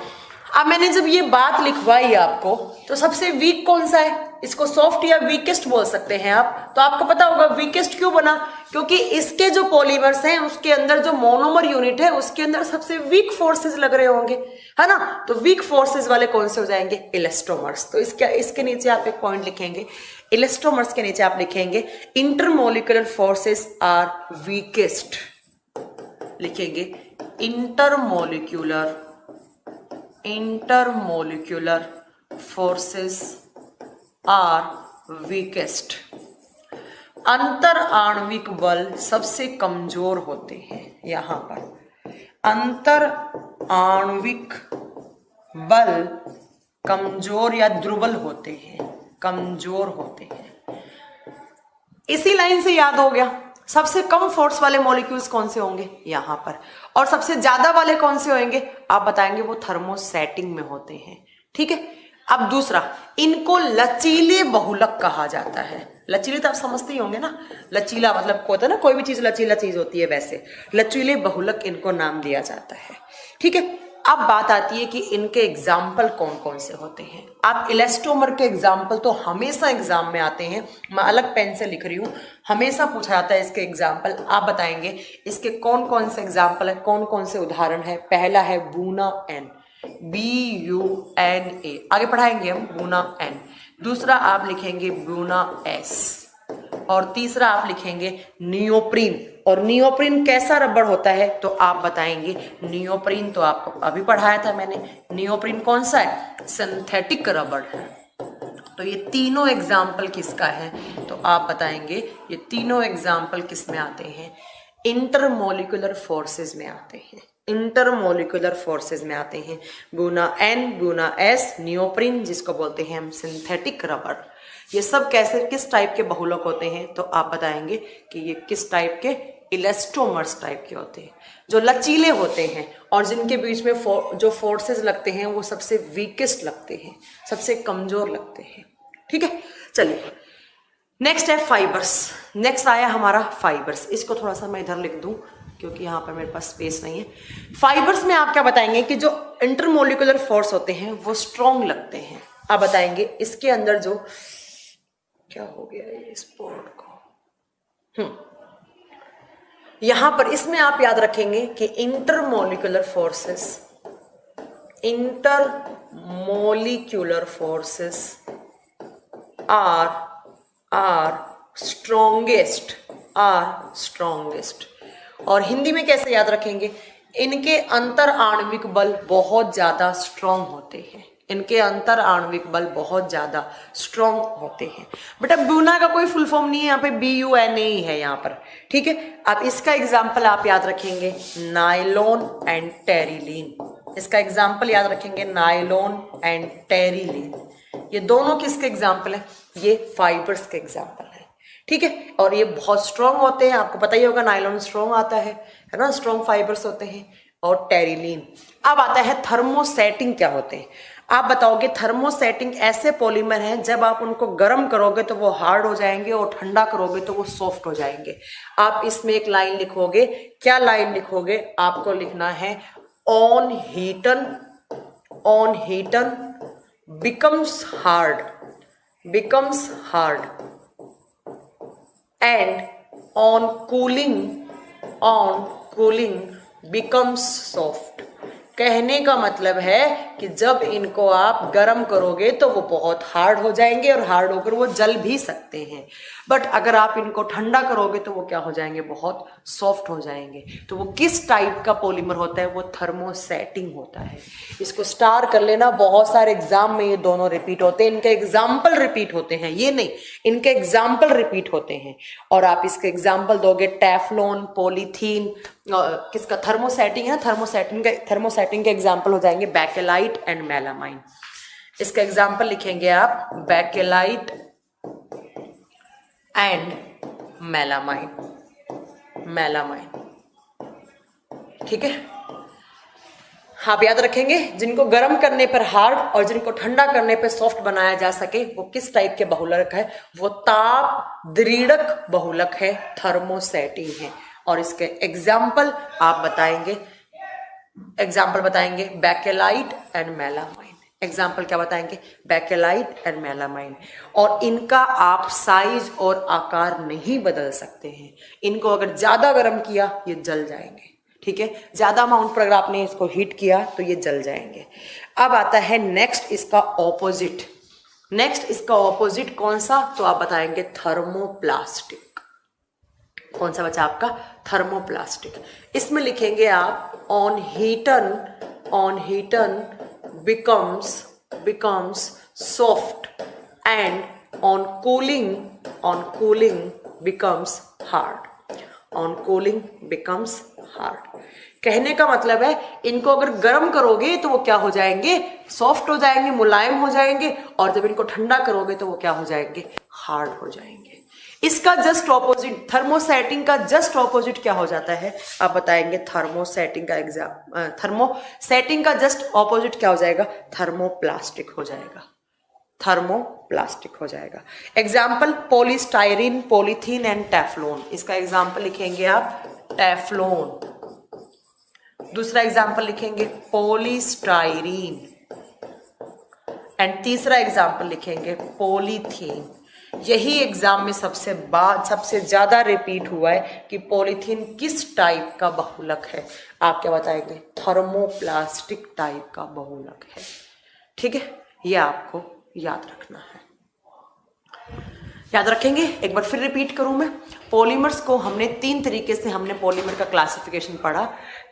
अब मैंने जब ये बात लिखवाई आपको, तो सबसे वीक कौन सा है, इसको सॉफ्ट या वीकेस्ट बोल सकते हैं आप। तो आपको पता होगा वीकेस्ट क्यों बना, क्योंकि इसके जो पॉलीमर्स हैं उसके अंदर जो मोनोमर यूनिट है उसके अंदर सबसे वीक फोर्सेस लग रहे होंगे, है ना। तो वीक फोर्सेस वाले कौन से हो जाएंगे? इलास्टोमर्स। तो इसके नीचे आप एक पॉइंट लिखेंगे, इलास्टोमर्स के नीचे आप लिखेंगे इंटरमोलिकुलर फोर्सेस आर वीकेस्ट, लिखेंगे intermolecular, intermolecular forces are weakest. अंतर आणविक बल सबसे कमजोर होते हैं। यहां पर अंतर आणविक बल कमजोर या दुर्बल होते हैं, कमजोर होते हैं। इसी लाइन से याद हो गया सबसे कम फोर्स वाले मॉलिक्यूल्स कौन से होंगे यहां पर, और सबसे ज्यादा वाले कौन से होंगे आप बताएंगे, वो थर्मोसेटिंग में होते हैं। ठीक है। अब दूसरा, इनको लचीले बहुलक कहा जाता है। लचीले तो आप समझते ही होंगे ना, लचीला मतलब होता है ना, कोई भी चीज लचीला चीज होती है, वैसे लचीले बहुलक इनको नाम दिया जाता है। ठीक है। अब बात आती है कि इनके एग्जाम्पल कौन कौन से होते हैं। आप इलास्टोमर के एग्जाम्पल तो हमेशा एग्जाम में आते हैं, मैं अलग पेन से लिख रही हूं, हमेशा पूछा जाता है इसके एग्जाम्पल। आप बताएंगे इसके कौन कौन से एग्जाम्पल है, कौन कौन से उदाहरण है। पहला है बूना एन, BUNA, आगे पढ़ाएंगे हम बूना एन। दूसरा आप लिखेंगे बूना एस, और तीसरा आप लिखेंगे नियोप्रीन। और नियोप्रीन कैसा रबड़ होता है तो आप बताएंगे नियोप्रीन, तो आपको अभी पढ़ाया था मैंने। नियोप्रीन कौन सा है? सिंथेटिक रबड़ है। तो ये तीनों एग्जाम्पल किसका है तो आप बताएंगे ये तीनों एग्जाम्पल किस में आते हैं? इंटरमोलिकुलर फोर्सेस में आते हैं, इंटरमोलिकुलर फोर्सेस में आते हैं। Buna N, buna S, neoprene जिसको बोलते हैं हम सिंथेटिक रबर। ये सब कैसे किस टाइप के बहुलक होते हैं तो आप बताएंगे कि ये किस टाइप के? इलास्टोमर्स टाइप के होते हैं, जो लचीले होते हैं और जिनके बीच में जो फोर्सेस लगते हैं वो सबसे वीकेस्ट लगते हैं, सबसे कमजोर लगते हैं। ठीक है। चलिए नेक्स्ट है फाइबर्स। नेक्स्ट आया हमारा फाइबर्स। इसको थोड़ा सा मैं इधर लिख दूं क्योंकि यहाँ पर मेरे पास स्पेस नहीं है। फाइबर्स में आप क्या बताएंगे कि जो इंटरमोलिकुलर फोर्स होते हैं वो स्ट्रॉन्ग लगते हैं। आप बताएंगे इसके अंदर जो क्या हो गया है इस बोर्ड को, यहां पर इसमें आप याद रखेंगे कि intermolecular forces, intermolecular forces are strongest are strongest. और हिंदी में कैसे याद रखेंगे? इनके अंतर आणविक बल बहुत ज्यादा स्ट्रॉन्ग होते हैं, इनके अंतर आणविक बल बहुत ज्यादा स्ट्रॉन्ग होते हैं। बेटा ब्यूना का कोई फुल फॉर्म नहीं है, यहाँ पे BUNA ही है यहाँ पर, ठीक है। अब इसका एग्जाम्पल आप याद रखेंगे नायलॉन एंड टेरिलीन। इसका एग्जाम्पल याद रखेंगे नायलॉन एंड टेरिलीन। ये दोनों किसके एग्जाम्पल है? ये फाइबर्स के एग्जाम्पल है, ठीक है। और ये बहुत स्ट्रॉन्ग होते हैं, आपको पता ही होगा नायलॉन स्ट्रॉन्ग आता है ना, स्ट्रॉन्ग फाइबर्स होते हैं। और टेरिलीन। अब आता है थर्मोसेटिंग क्या होते हैं। आप बताओगे थर्मोसेटिंग ऐसे पॉलीमर हैं जब आप उनको गर्म करोगे तो वो हार्ड हो जाएंगे और ठंडा करोगे तो वो सॉफ्ट हो जाएंगे। आप इसमें एक लाइन लिखोगे, क्या लाइन लिखोगे? आपको लिखना है on Heaton becomes hard and on cooling becomes soft। कहने का मतलब है कि जब इनको आप गर्म करोगे तो वो बहुत हार्ड हो जाएंगे और हार्ड होकर वो जल भी सकते हैं, बट अगर आप इनको ठंडा करोगे तो वो क्या हो जाएंगे? बहुत सॉफ्ट हो जाएंगे। तो वो किस टाइप का पॉलीमर होता है? वो थर्मोसेटिंग होता है। इसको स्टार कर लेना, बहुत सारे एग्जाम में ये दोनों रिपीट होते हैं, इनके एग्जाम्पल रिपीट होते हैं, ये नहीं, इनके एग्जाम्पल रिपीट होते हैं। और आप इसके एग्जाम्पल दोगे टेफ्लॉन, पॉलीथीन, किसका थर्मोसेटिंग है, थर्मोसेटिंग के एग्जाम्पल हो जाएंगे बेकेलाइट एंड मेलामाइन। इसका एग्जाम्पल लिखेंगे आप बेकेलाइट एंड मेलामाइन, ठीक है। आप याद रखेंगे जिनको गर्म करने पर हार्ड और जिनको ठंडा करने पर सॉफ्ट बनाया जा सके वो किस टाइप के बहुलक है? वो ताप दृढ़क बहुलक है, थर्मोसेटिंग है। और इसके एग्जाम्पल आप बताएंगे, बेकेलाइट एंड मेलामाइन। एग्जाम्पल क्या बताएंगे? Bakelite and melamine. और इनका आप साइज और आकार नहीं बदल सकते हैं, इनको अगर ज्यादा गर्म किया ये जल जाएंगे, ठीक है। ज्यादा अमाउंट पर अगर आपने इसको हीट किया तो ये जल जाएंगे। अब आता है नेक्स्ट इसका ऑपोजिट। कौन सा? तो आप बताएंगे थर्मोप्लास्टिक। कौन सा बचा आपका? थर्मोप्लास्टिक। इसमें लिखेंगे आप on Heaton becomes soft and on cooling becomes hard। कहने का मतलब है इनको अगर गर्म करोगे तो वो क्या हो जाएंगे? सॉफ्ट हो जाएंगे, मुलायम हो जाएंगे। और जब इनको ठंडा करोगे तो वो क्या हो जाएंगे? हार्ड हो जाएंगे। इसका जस्ट ऑपोजिट, थर्मोसेटिंग का जस्ट ऑपोजिट क्या हो जाता है? आप बताएंगे थर्मोसेटिंग का जस्ट ऑपोजिट क्या हो जाएगा? थर्मोप्लास्टिक हो जाएगा। Example polystyrene, polythene and Teflon. इसका एग्जाम्पल लिखेंगे आप टेफ्लॉन। दूसरा एग्जाम्पल लिखेंगे पॉलीस्टायरीन एंड तीसरा एग्जाम्पल लिखेंगे पॉलीथीन। यही एग्जाम में सबसे ज्यादा रिपीट हुआ है कि पॉलीथीन किस टाइप का बहुलक है। आप क्या बताएंगे? थर्मोप्लास्टिक टाइप का बहुलक है, ठीक है। ये आपको याद रखना है। याद रखेंगे? एक बार फिर रिपीट करूं मैं। पॉलीमर्स को हमने 3 तरीके से हमने पॉलीमर का क्लासिफिकेशन पढ़ा।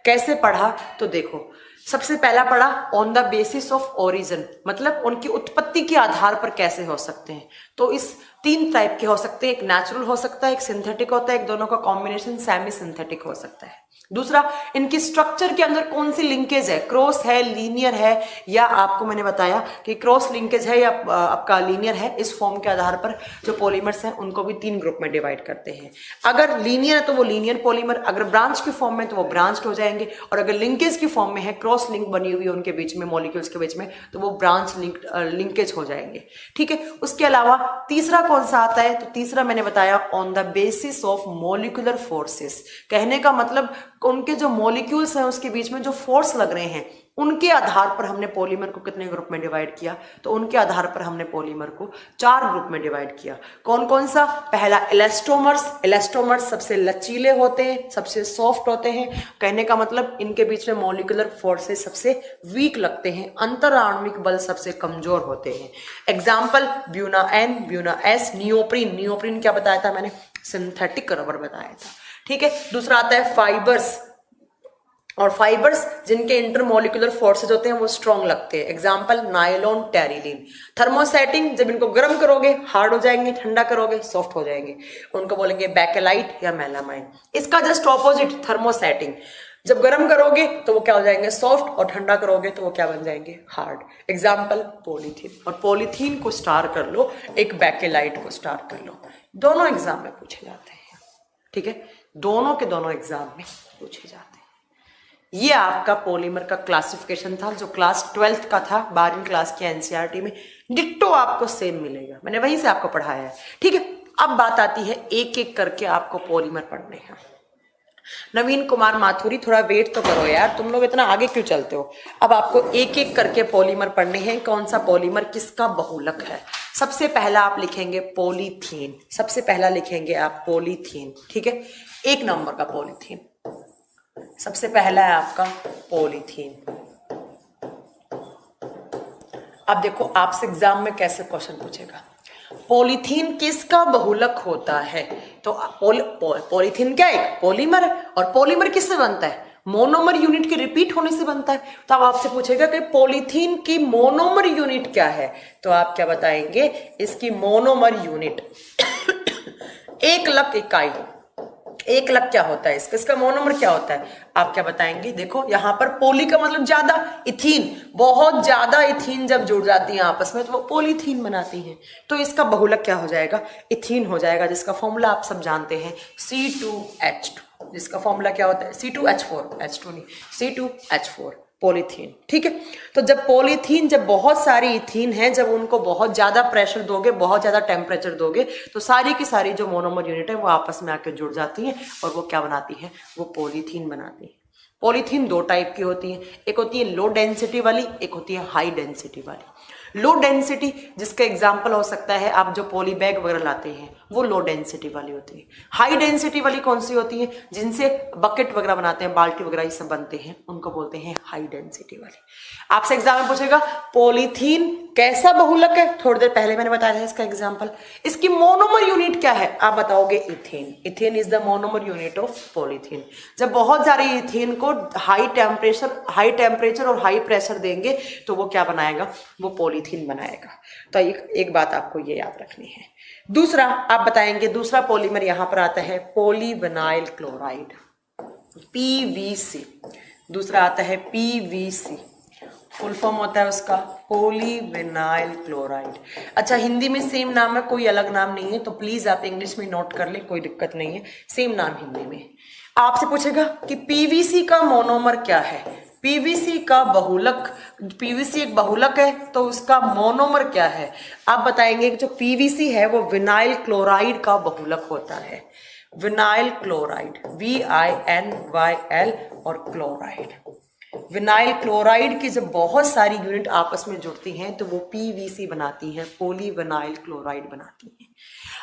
कैसे पढ़ा? तो देखो, सबसे पहला पढ़ा on the basis of origin, मतलब उनकी उत्पत्ति के आधार पर कैसे हो सकते हैं। तो इस 3 टाइप के हो सकते हैं, एक नेचुरल हो सकता है, एक सिंथेटिक होता है, एक दोनों का कॉम्बिनेशन सेमी सिंथेटिक हो सकता है। दूसरा, इनकी स्ट्रक्चर के अंदर कौन सी लिंकेज है, क्रॉस है, लीनियर है, या आपको मैंने बताया कि क्रॉस लिंकेज है या आपका लीनियर है। इस फॉर्म के आधार पर जो पॉलीमर्स हैं उनको भी 3 ग्रुप में डिवाइड करते हैं। अगर लीनियर है तो वो लीनियर पॉलीमर, अगर ब्रांच की फॉर्म में तो वो ब्रांच्ड हो जाएंगे, और अगर लिंकेज की फॉर्म में है, क्रॉस लिंक बनी हुई है उनके बीच में, मॉलिक्यूल्स के बीच में, तो वो ब्रांच लिंकेज हो जाएंगे, ठीक है। उसके अलावा तीसरा कौन सा आता है? तो तीसरा मैंने बताया on the basis of molecular forces. कहने का मतलब उनके जो मॉलिक्यूल्स हैं उसके बीच में जो फोर्स लग रहे हैं उनके आधार पर हमने पॉलीमर को कितने ग्रुप में डिवाइड किया? तो उनके आधार पर हमने पॉलीमर को 4 ग्रुप में डिवाइड किया। कौन कौन सा? पहला इलास्टोमर्स सबसे लचीले होते हैं, सबसे सॉफ्ट होते हैं। कहने का मतलब इनके बीच में मॉलिक्यूलर फोर्सेस सबसे वीक लगते हैं, अंतराण्विक बल सबसे कमजोर होते हैं। Example Buena N, Buena S। Neoprene क्या बताया था मैंने? सिंथेटिक रबर बताया था। ठीक है, दूसरा आता है फाइबर्स, और फाइबर्स जिनके इंटरमोलिकुलर फोर्सेज होते हैं वो स्ट्रॉन्ग लगते हैं। Example nylon, terylene. थर्मोसेटिंग, जब इनको गर्म करोगे हार्ड हो जाएंगे, ठंडा करोगे सॉफ्ट हो जाएंगे, उनको बोलेंगे बेकेलाइट या मेलामाइन। इसका जस्ट ऑपोजिट थर्मोसेटिंग, जब गर्म करोगे तो वो क्या हो जाएंगे सॉफ्ट, और ठंडा करोगे तो वो क्या बन जाएंगे हार्ड। एग्जाम्पल पॉलीथीन, और पॉलीथीन को स्टार कर लो, एक बेकेलाइट को स्टार कर लो, दोनों एग्जाम में पूछे जाते हैं। ठीक है, दोनों के दोनों एग्जाम में पूछे जाते हैं। ये आपका पॉलीमर का क्लासिफिकेशन था जो क्लास 12th का था, 12वीं क्लास के एनसीईआरटी में डिट्टो आपको सेम मिलेगा, मैंने वहीं से आपको पढ़ाया है। ठीक है, अब बात आती है एक एक करके आपको पॉलीमर पढ़ने हैं। नवीन कुमार माथुरी, थोड़ा वेट तो करो यार, तुम लोग इतना आगे क्यों चलते हो। अब आपको एक एक करके पॉलीमर पढ़ने हैं, कौन सा पॉलीमर किसका बहुलक है। सबसे पहला आप लिखेंगे पॉलीथीन, सबसे पहला लिखेंगे आप पॉलीथीन। ठीक है, 1 नंबर का पॉलीथीन सबसे पहला है आपका पॉलीथीन। अब देखो आपसे एग्जाम में कैसे क्वेश्चन पूछेगा, पॉलीथीन किसका बहुलक होता है। तो पॉलीथीन क्या है, पॉलीमर है, और पॉलीमर किससे बनता है, मोनोमर यूनिट के रिपीट होने से बनता है। तो अब आपसे पूछेगा कि पॉलीथीन की मोनोमर यूनिट क्या है, तो आप क्या बताएंगे, इसकी मोनोमर यूनिट 1 लक इकाई। 1 लक क्या होता है इसका मोनोमर क्या होता है, आप क्या बताएंगे। देखो यहाँ पर पोली का मतलब ज्यादा, इथीन, बहुत ज्यादा इथीन जब जुड़ जाती है आपस में तो वो पॉलीथीन बनाती हैं। तो इसका बहुलक क्या हो जाएगा, इथीन हो जाएगा, जिसका फॉर्मूला आप सब जानते हैं C2H2, जिसका फॉर्मूला क्या होता है C2H4, H2 नहीं, C2H4 पॉलीथीन। ठीक है, तो जब पॉलीथीन, जब बहुत सारी इथीन है, जब उनको बहुत ज्यादा प्रेशर दोगे, बहुत ज्यादा टेम्परेचर दोगे, तो सारी की सारी जो मोनोमर यूनिट है वो आपस में आकर जुड़ जाती है और वो क्या बनाती है, वो पॉलीथीन बनाती है। पॉलीथीन 2 टाइप की होती है, एक होती है लो डेंसिटी वाली, एक होती है हाई डेंसिटी वाली। लो डेंसिटी जिसका एग्जाम्पल हो सकता है आप जो पॉली बैग वगैरह लाते हैं वो लो डेंसिटी वाली होती है। हाई डेंसिटी वाली कौन सी होती है, जिनसे बकेट वगैरह बनाते हैं, बाल्टी वगैरह ये सब बनते हैं, उनको बोलते हैं हाई डेंसिटी वाली। आपसे एग्जाम में पूछेगा पॉलीथीन कैसा बहुलक है, थोड़ी देर पहले मैंने बताया था इसका एग्जाम्पल। इसकी मोनोमर यूनिट क्या है, आप बताओगे ethane. Ethane is the monomer unit of polythene. जब बहुत सारे इथेन को हाई टेम्परेचर और हाई प्रेशर देंगे तो वो क्या बनाएगा, वो पॉलीथीन बनाएगा। तो एक बात आपको ये याद रखनी है। दूसरा आप बताएंगे, दूसरा पॉलीमर यहां पर आता है पॉलीविनाइल क्लोराइड, PVC। दूसरा आता है PVC, फुल फॉर्म होता है उसका पॉलीविनाइल क्लोराइड। अच्छा, हिंदी में सेम नाम है, कोई अलग नाम नहीं है, तो प्लीज आप इंग्लिश में नोट कर ले, कोई दिक्कत नहीं है, सेम नाम हिंदी में। आपसे पूछेगा कि PVC का मोनोमर क्या है, PVC का बहुलक, PVC एक बहुलक है तो उसका मोनोमर क्या है। आप बताएंगे कि जो PVC है वो विनाइल क्लोराइड का बहुलक होता है। विनाइल क्लोराइड, VINYL और क्लोराइड। विनाइल क्लोराइड की जब बहुत सारी यूनिट आपस में जुड़ती हैं तो वो PVC बनाती हैं, पॉलीविनाइल क्लोराइड बनाती हैं।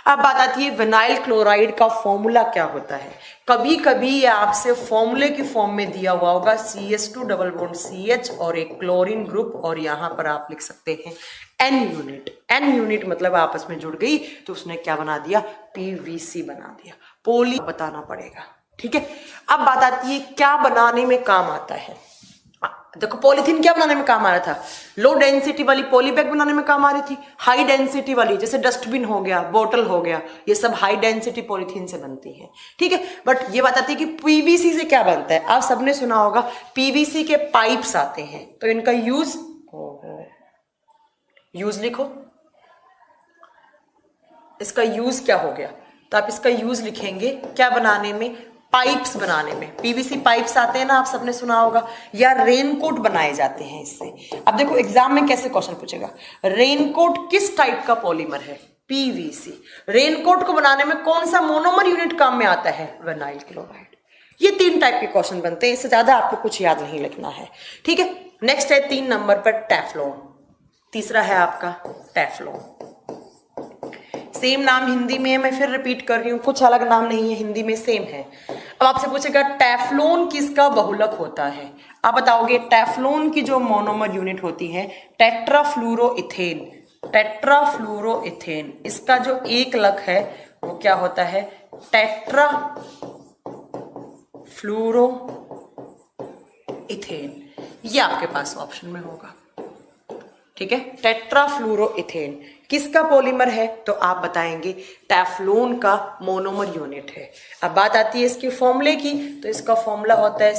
अब बात आती है विनाइल क्लोराइड का फॉर्मूला क्या होता है। कभी कभी ये आपसे फॉर्मूले की फॉर्म में दिया हुआ होगा, CH2 डबल बॉन्ड CH और एक क्लोरीन ग्रुप, और यहां पर आप लिख सकते हैं N यूनिट। N यूनिट मतलब आपस में जुड़ गई तो उसने क्या बना दिया, PVC बना दिया। पोली बताना पड़ेगा, ठीक है। अब बात आती है क्या बनाने में काम आता है। देखो पॉलीथीन क्या बनाने में काम आ रहा था, लो डेंसिटी वाली पॉली बैग बनाने में काम आ रही थी। हाई डेंसिटी वाली जैसे डस्टबिन हो गया, बोतल हो गया, ये सब हाई डेंसिटी पॉलीथीन से बनती है, ठीक है। बट ये बात आती है कि पीवीसी से क्या बनता है। आप सबने सुना होगा पीवीसी के पाइप्स आते हैं, तो इनका यूज लिखो, इसका यूज क्या हो गया, तो आप इसका यूज लिखेंगे क्या बनाने में, पाइप्स बनाने में। पीवीसी पाइप्स आते हैं ना, आप सबने सुना होगा, या रेनकोट बनाए जाते हैं इससे। अब देखो एग्जाम में कैसे क्वेश्चन पूछेगा, रेनकोट किस टाइप का पॉलीमर है, पीवीसी। रेनकोट को बनाने में कौन सा मोनोमर यूनिट काम में आता है, विनाइल क्लोराइड। ये 3 टाइप के क्वेश्चन बनते हैं, इससे ज्यादा आपको कुछ याद नहीं लिखना है, ठीक है। नेक्स्ट है 3 नंबर पर टेफ्लॉन। तीसरा है आपका टेफ्लॉन। सेम नाम हिंदी में है, मैं फिर रिपीट कर रही हूं, कुछ अलग नाम नहीं है, हिंदी में सेम है। अब आपसे पूछेगा टेफ्लॉन किसका बहुलक होता है। आप बताओगे टेफ्लॉन की जो मोनोमर यूनिट होती है टेट्राफ्लूरोइथेन। टेट्राफ्लूरोइथेन इसका जो एक लक है वो क्या होता है, टेट्रा फ्लूरो इथेन, ये आपके पास ऑप्शन में होगा। ठीक है, टेट्राफ्लूरोइथेन किसका पॉलीमर है? तो आप बताएंगे टेफ्लॉन का मोनोमर यूनिट है। अब बात आती है इसके फॉर्मूले की, तो इसका फॉर्मूला होता है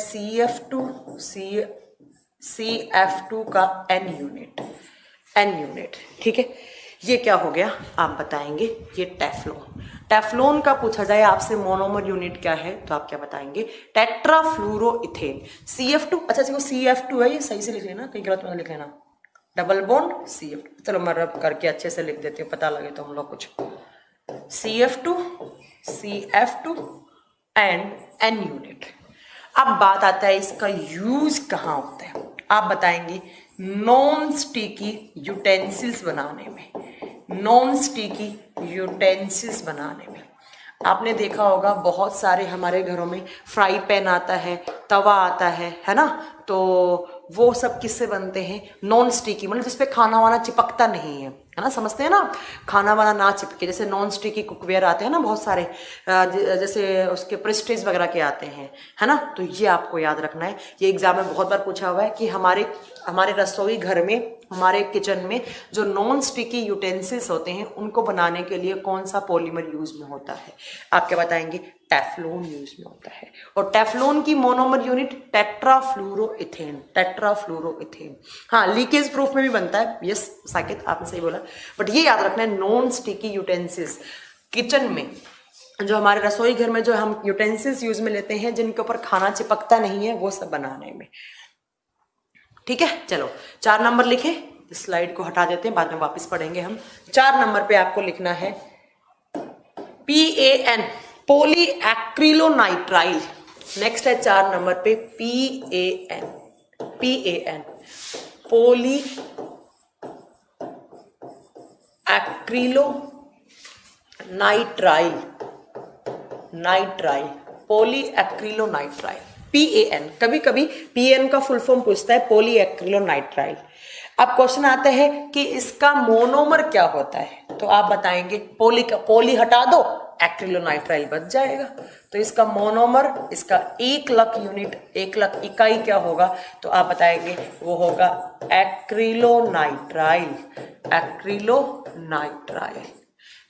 CF2 का N यूनिट। ठीक है, ये क्या हो गया आप बताएंगे, ये टेफ्लॉन का पूछा जाए आपसे मोनोमर यूनिट क्या है तो आप क्या बताएंगे, टेट्राफ्लूरोइथेन। CF2, अच्छा देखो CF2 है, ये सही से लिख लेना, कहीं गलत मत लिख लेना, डबल बॉन्ड CF2। चलो मैं रब करके अच्छे से लिख देती हूँ, पता लगे तो हम लोग कुछ। CF2 and N unit. अब बात आता है इसका यूज कहाँ होता है, आप बताएंगे नॉन स्टिकी यूटेंसिल्स बनाने में। आपने देखा होगा बहुत सारे हमारे घरों में फ्राई पैन आता है, तवा आता है ना, तो वो सब किससे बनते हैं, नॉन स्टिकी, मतलब जिसपे खाना वाना चिपकता नहीं है ना, समझते हैं ना, खाना वाना ना चिपके, जैसे नॉन स्टिकी कुकवेयर आते हैं ना बहुत सारे, जैसे उसके प्रेस्टीज वगैरह के आते हैं, है ना। तो ये आपको याद रखना है, ये एग्जाम में बहुत बार पूछा हुआ है कि हमारे रसोई घर में, हमारे किचन में जो नॉन स्टिकी यूटेंसिल्स होते हैं उनको बनाने के लिए कौन सा पॉलीमर यूज में होता है, आप क्या बताएंगे, टेफ्लॉन यूज में होता है। और टेफ्लॉन की मोनोमर यूनिट टेट्राफ्लूरोइथेन। हाँ, लीकेज प्रूफ में भी बनता है, यस साकेत आपने सही बोला, बट ये याद रखना है नॉन स्टिकी यूटेंसिल्स किचन में, जो हमारे रसोई घर में जो हम यूटेंसिल्स यूज में लेते हैं जिनके ऊपर खाना चिपकता नहीं है, वो सब बनाने में। ठीक है, चलो 4 नंबर लिखे, इस स्लाइड को हटा देते हैं, बाद में वापस पढ़ेंगे हम। 4 नंबर पे आपको लिखना है PAN, पोली एक्रिलोनाइट्राइल। नेक्स्ट है 4 नंबर पे PAN, पोली एक्रिलोनाइट्राइल, पोली एक्रिलोनाइट्राइल, PAN। कभी कभी PAN का फुल फॉर्म पूछता है, पोली एक्रिलोनाइट्राइल। अब क्वेश्चन आता है कि इसका मोनोमर क्या होता है, तो आप बताएंगे पोली हटा दो, एक्रिलोनाइट्राइल बच जाएगा। तो इसका मोनोमर, इसका 1 लाख यूनिट, 1 लाख इकाई क्या होगा, तो आप बताएंगे वो होगा एक्रिलोनाइट्राइल।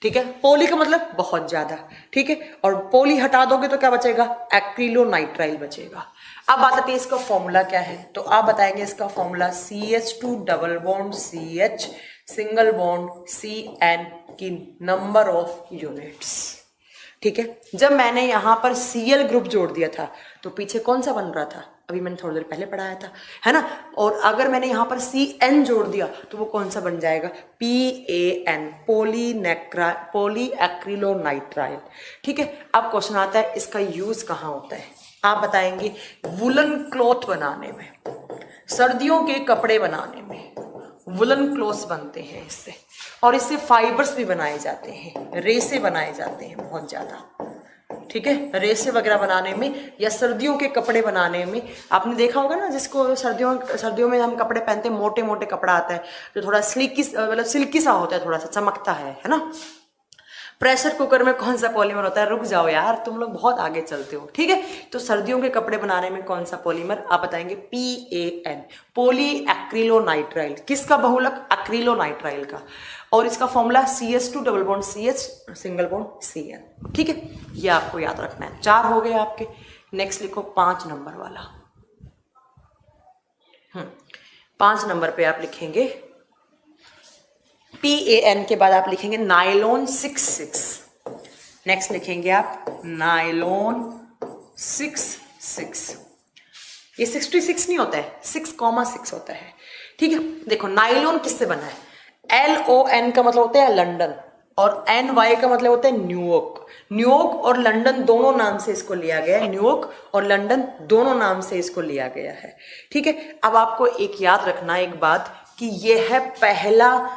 ठीक है, पोली का मतलब बहुत ज्यादा, ठीक है, और पोली हटा दोगे तो क्या बचेगा, एक्रिलोनाइट्राइल बचेगा। अब बात आती है इसका फॉर्मूला क्या है, तो आप बताएंगे इसका formula CH2 double bond CH single bond CN की नंबर ऑफ यूनिट्स। ठीक है, जब मैंने यहां पर Cl ग्रुप जोड़ दिया था तो पीछे कौन सा बन रहा था, अभी मैंने थोड़ी देर पहले पढ़ाया था, है ना। और अगर मैंने यहां पर CN जोड़ दिया तो वो कौन सा बन जाएगा, PAN, पोली एक्रिलोनाइट्राइल। ठीक है, अब क्वेश्चन आता है इसका यूज कहाँ होता है, आप बताएंगे वुलन क्लॉथ बनाने में, सर्दियों के कपड़े बनाने में वुलन क्लॉथ्स बनते हैं इससे, और इससे फाइबर्स भी बनाए जाते हैं, रेसे बनाए जाते हैं बहुत ज्यादा। ठीक है, रेसे वगैरह बनाने में या सर्दियों के कपड़े बनाने में, आपने देखा होगा ना, जिसको सर्दियों में हम कपड़े पहनते हैं, मोटे मोटे कपड़ा आता है जो थोड़ा सिल्की सा होता है, थोड़ा सा चमकता है ना। प्रेशर कुकर में कौन सा पॉलीमर होता है, रुक जाओ यार, तुम लोग बहुत आगे चलते हो। ठीक है, तो सर्दियों के कपड़े बनाने में कौन सा पॉलीमर, आप बताएंगे PAN, पोली एक्रिलोनाइट्राइल। किसका बहुलक, एक्रिलोनाइट्राइल का, और इसका formula CH2 double bond CH single bond CN। ठीक है, ये आपको याद रखना है। 4 हो गए आपके। नेक्स्ट लिखो 5 नंबर वाला। 5 नंबर पे आप लिखेंगे PAN के बाद आप लिखेंगे नायलॉन 66। नेक्स्ट लिखेंगे आप नायलॉन 66। ये 66 नहीं होता है, 6,6 होता है। ठीक है, देखो नायलॉन किससे बना है, LON का मतलब होता है लंदन, और NY का मतलब होता है न्यूयॉर्क। न्यूयॉर्क और लंदन दोनों नाम से इसको लिया गया है, न्यूयॉर्क और लंदन दोनों नाम से इसको लिया गया है। ठीक है, अब आपको एक याद रखना एक बात कि यह है पहला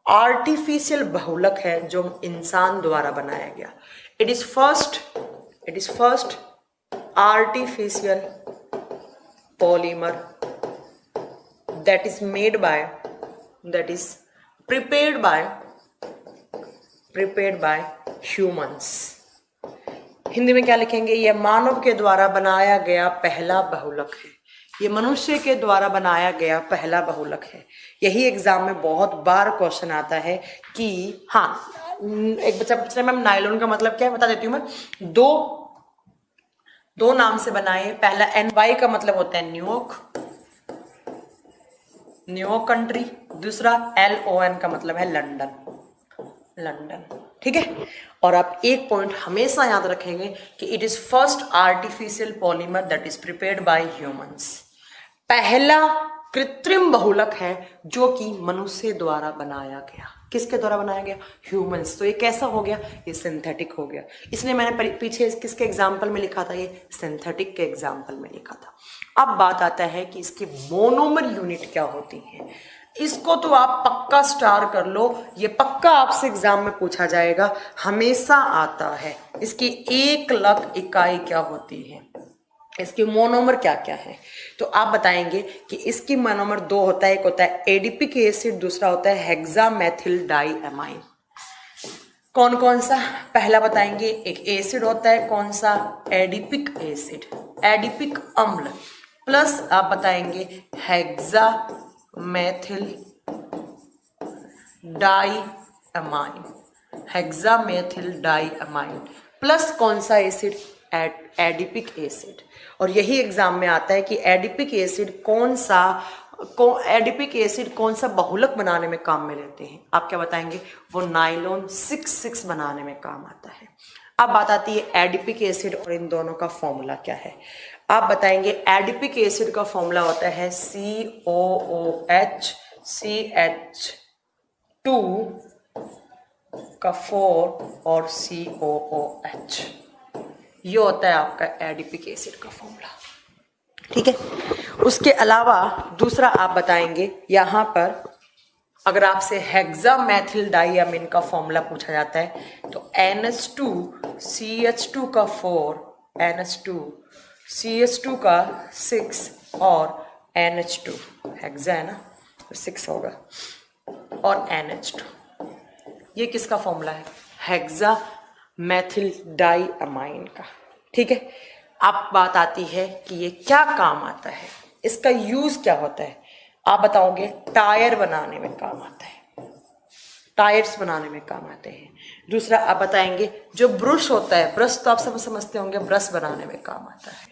आर्टिफिशियल बहुलक है जो इंसान द्वारा बनाया गया। It is first artificial polymer that is made by, that is prepared by humans। Hindi में क्या लिखेंगे? ये मानव के द्वारा बनाया गया पहला बहुलक है। ये मनुष्य के द्वारा बनाया गया पहला बहुलक है। यही एग्जाम में बहुत बार क्वेश्चन आता है कि हाँ, एक बच्चा पूछ रहा है मैम नायलॉन का मतलब क्या है, बता देती हूँ मैं। दो नाम से बनाए। पहला NY का मतलब होता है न्यूयॉर्क कंट्री। दूसरा LON का मतलब है लंदन। ठीक है। और आप एक पॉइंट हमेशा याद रखेंगे कि it is first artificial polymer that is prepared by humans. पहला कृत्रिम बहुलक है जो कि मनुष्य द्वारा बनाया गया। किसके द्वारा बनाया गया? ह्यूमंस। तो ये कैसा हो गया? ये सिंथेटिक हो गया। इसलिए मैंने पीछे किसके एग्जाम्पल में लिखा था? ये सिंथेटिक के एग्जाम्पल में लिखा था। अब बात आता है कि इसकी मोनोमर यूनिट क्या होती है। इसको तो आप पक्का स्टार कर लो, ये पक्का आपसे एग्जाम में पूछा जाएगा, हमेशा आता है। इसकी 1 लाख इकाई क्या होती है, इसकी मोनोमर क्या क्या है। तो आप बताएंगे कि इसकी मोनोमर 2 होता है। एक होता है एडिपिक एसिड, दूसरा होता है हेक्सामेथिल डाइअमाइन। कौन कौन सा? पहला बताएंगे एक एसिड होता है, कौन सा? एडिपिक एसिड, एडिपिक अम्ल। प्लस आप बताएंगे हेक्सामेथिल डाइअमाइन। प्लस कौन सा एसिड? Adipic acid. और यही एग्जाम में आता है कि एडिपिक एसिड कौन सा बहुलक बनाने में काम में लेते हैं। आप क्या बताएंगे? वो नाइलॉन 6 बनाने में काम आता है। अब बात आती है एडिपिक एसिड और इन दोनों का फॉर्मूला क्या है। आप बताएंगे एडिपिक एसिड का फॉर्मूला होता है COOH CH2 का 4 और COOH। ये होता है आपका एडिपिक एसिड का फॉर्मूला। ठीक है। उसके अलावा दूसरा आप बताएंगे, यहां पर अगर आपसे हेक्सामेथिल डाइअमाइन का फॉर्मूला पूछा जाता है तो NH2 CH2 का 4, NH2 CH2 का 6 और NH2, हेक्सा है ना, 6 होगा, और NH2। ये किसका फॉर्मूला है? हेक्सामेथिल डाइअमाइन का। ठीक है। अब बात आती है कि ये क्या काम आता है, इसका यूज क्या होता है। आप बताओगे टायर बनाने में काम आता है, टायर्स बनाने में काम आते हैं। दूसरा आप बताएंगे जो ब्रश होता है, ब्रश तो आप सब समझते होंगे, ब्रश बनाने में काम आता है।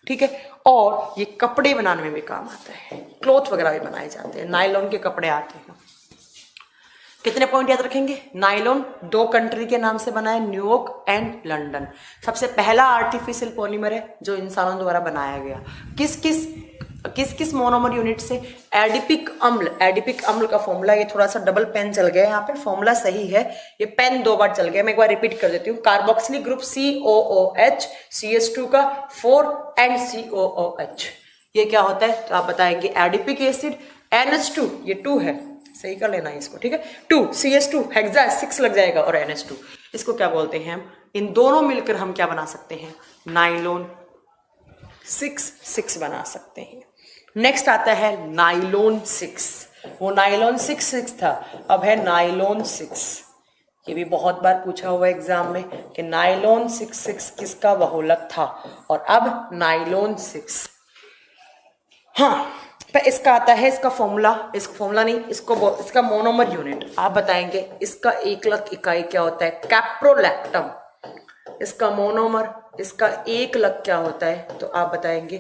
ठीक है। और ये कपड़े बनाने में भी काम आता है, क्लॉथ वगैरह भी बनाए जाते हैं, नायलॉन के कपड़े आते हैं। कितने पॉइंट याद रखेंगे? नायलॉन 2 कंट्री के नाम से बना है, न्यूयॉर्क एंड लंदन। सबसे पहला आर्टिफिशियल पॉलीमर है जो इंसानों द्वारा बनाया गया। किस किस मोनोमर यूनिट से? एडिपिक अम्ल का फॉर्मूला, ये थोड़ा सा डबल पेन चल गया यहाँ पे, फॉर्मूला सही है, ये पेन 2 बार चल गया, मैं एक बार रिपीट कर देती हूँ। कार्बोक्सिलिक ग्रुप COOH CH2 का 4 एंड COOH। ये क्या होता है? तो आप बताएंगे एडिपिक एसिड, NH2 ये 2 है, सही कर लेना इसको। ठीक है। 2 CH2 हेक्सा 6 लग जाएगा और NH2। इसको क्या बोलते हैं हम? इन दोनों मिलकर हम क्या बना सकते हैं? नाइलॉन 6 बना सकते हैं। नेक्स्ट आता है नाइलॉन 6। वो नाइलॉन 6 था, अब है नाइलॉन 6। ये भी बहुत बार पूछा हुआ एग्जाम में कि नाइलॉन 6 किसका बहुलक था, और अब नाइलॉन 6। हाँ, इसका आता है, इसका फॉर्मूला नहीं, इसका मोनोमर यूनिट आप बताएंगे। इसका 1 लाख इकाई क्या होता है? कैप्रोलैक्टम। इसका मोनोमर, इसका 1 लाख क्या होता है? तो आप बताएंगे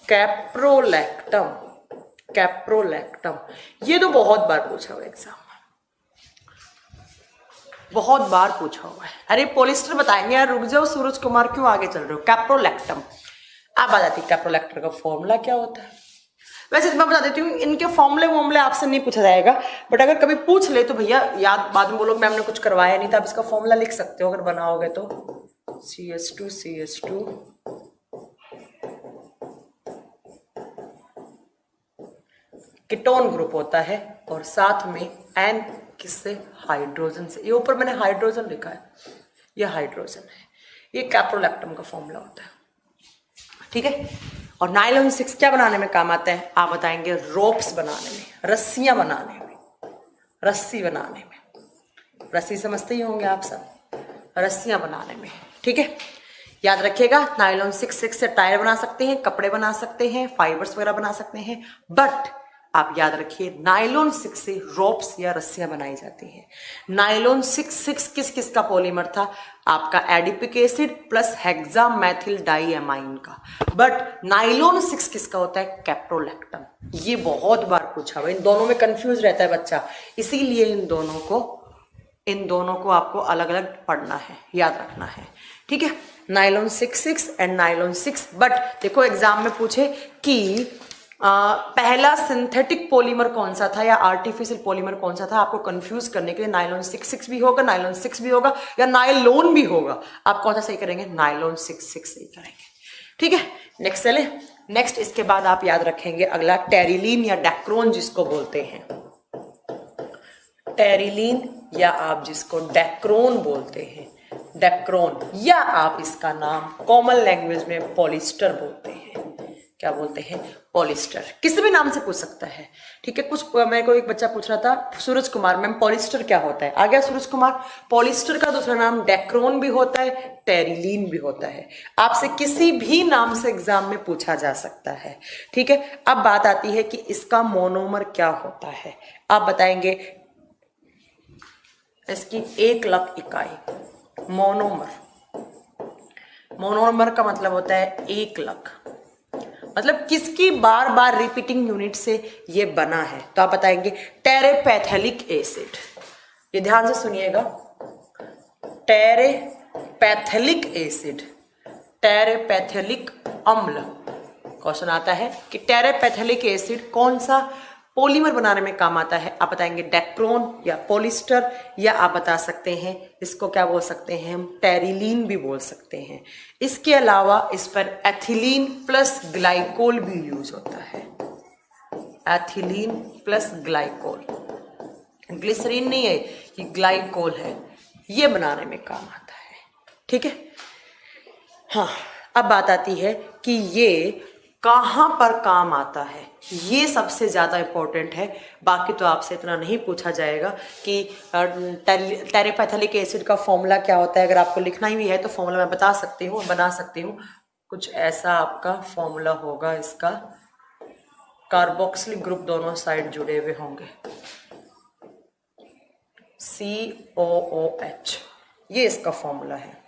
कैप्रोलैक्टम। ये तो बहुत बार पूछा हुआ एग्जाम में, बहुत बार पूछा हुआ है। अरे पॉलिस्टर बताएंगे यार, रुक जाओ सूरज कुमार, क्यों आगे चल रहे हो? कैप्रोलैक्टम। आप बताती कैप्रोलैक्टर का फॉर्मूला क्या होता है। वैसे मैं बता देती हूँ, इनके फॉर्मूले आपसे नहीं पूछा जाएगा, बट अगर कभी पूछ ले तो भैया याद, बाद में बोलो मैम ने कुछ करवाया नहीं था, आप इसका फॉर्मूला लिख सकते हो अगर बनाओगे तो। CH2 कीटोन ग्रुप होता है, और साथ में N किससे? हाइड्रोजन से। ये ऊपर मैंने हाइड्रोजन लिखा है, ये हाइड्रोजन है। ये कैप्रोलैक्टम का फॉर्मूला होता है। ठीक है। और नायलॉन 6 क्या बनाने में काम आता है? आप बताएंगे रोप्स बनाने में, रस्सियां बनाने में, रस्सी बनाने में। रस्सी समझते ही होंगे आप सब, रस्सियां बनाने में। ठीक है। याद रखिएगा, नायलॉन 6 से टायर बना सकते हैं, कपड़े बना सकते हैं, फाइबर्स वगैरह बना सकते हैं, बट आप याद रखिए नायलॉन 6 से रोप्स या रस्सियां बनाई जाती हैं। नायलॉन 6 किस किस का पॉलीमर था? आपका एडिपिक एसिड प्लस हेक्सामेथिल डाइएमाइन का। बट नायलॉन 6 किसका होता है? कैप्रोलैक्टम। ये बहुत बार पूछा हुआ, इन दोनों में कंफ्यूज रहता है बच्चा, इसीलिए इन दोनों को आपको अलग अलग पढ़ना है, याद रखना है, ठीक है। Nylon 6 and nylon 6। बट देखो एग्जाम में पूछे कि पहला सिंथेटिक पॉलीमर कौन सा था या आर्टिफिशियल पॉलीमर कौन सा था, आपको कंफ्यूज करने के लिए नायलॉन 6 भी होगा, नायलॉन 6 भी होगा या नायलॉन भी होगा, आप कौन सा सही करेंगे? नायलॉन 6 सही करेंगे, ठीक है। नेक्स्ट चले, नेक्स्ट इसके बाद आप याद रखेंगे अगला टेरिलीन या डेक्रोन जिसको बोलते हैं, टेरिलीन या आप जिसको डेक्रोन बोलते हैं, डेक्रोन, या आप इसका नाम कॉमन लैंग्वेज में पॉलिस्टर बोलते हैं। क्या बोलते हैं? पॉलिस्टर। किसी भी नाम से पूछ सकता है, ठीक है। कुछ मेरे को एक बच्चा पूछ रहा था, सूरज कुमार मैम पॉलिस्टर क्या होता है? आ गया सूरज कुमार। पॉलिस्टर का दूसरा नाम डेक्रोन भी होता है, टेरिलीन भी होता है। आपसे किसी भी नाम से एग्जाम में पूछा जा सकता है, ठीक है। अब बात आती है कि इसका मोनोमर क्या होता है, आप बताएंगे। इसकी 1 लाख इकाई मोनोमर का मतलब होता है 1 लाख, मतलब किसकी बार बार रिपीटिंग यूनिट से ये बना है, तो आप बताएंगे टेरेपैथेलिक एसिड। ये ध्यान से सुनिएगा, टेरेपैथेलिक एसिड, टेरेपैथेलिक अम्ल। क्वेश्चन आता है कि टेरेपैथेलिक एसिड कौन सा पॉलीमर बनाने में काम आता है, आप बताएंगे डेक्रोन या पॉलिस्टर, या आप बता सकते हैं इसको क्या बोल सकते हैं हम, टेरिलीन भी बोल सकते हैं। इसके अलावा इस पर एथिलीन प्लस ग्लाइकोल भी यूज होता है, एथिलीन प्लस ग्लाइकोल, ग्लिसरीन नहीं है, ये ग्लाइकोल है, ये बनाने में काम आता है, ठीक है। हाँ, अब बात आती है कि ये कहां पर काम आता है, ये सबसे ज्यादा इंपॉर्टेंट है। बाकी तो आपसे इतना नहीं पूछा जाएगा कि टेरेपैथेलिक एसिड का फॉर्मूला क्या होता है। अगर आपको लिखना ही है तो फॉर्मूला मैं बता सकती हूँ, बना सकती हूँ। कुछ ऐसा आपका फॉर्मूला होगा, इसका कार्बोक्सिलिक ग्रुप दोनों साइड जुड़े हुए होंगे, COOH, ये इसका फॉर्मूला है।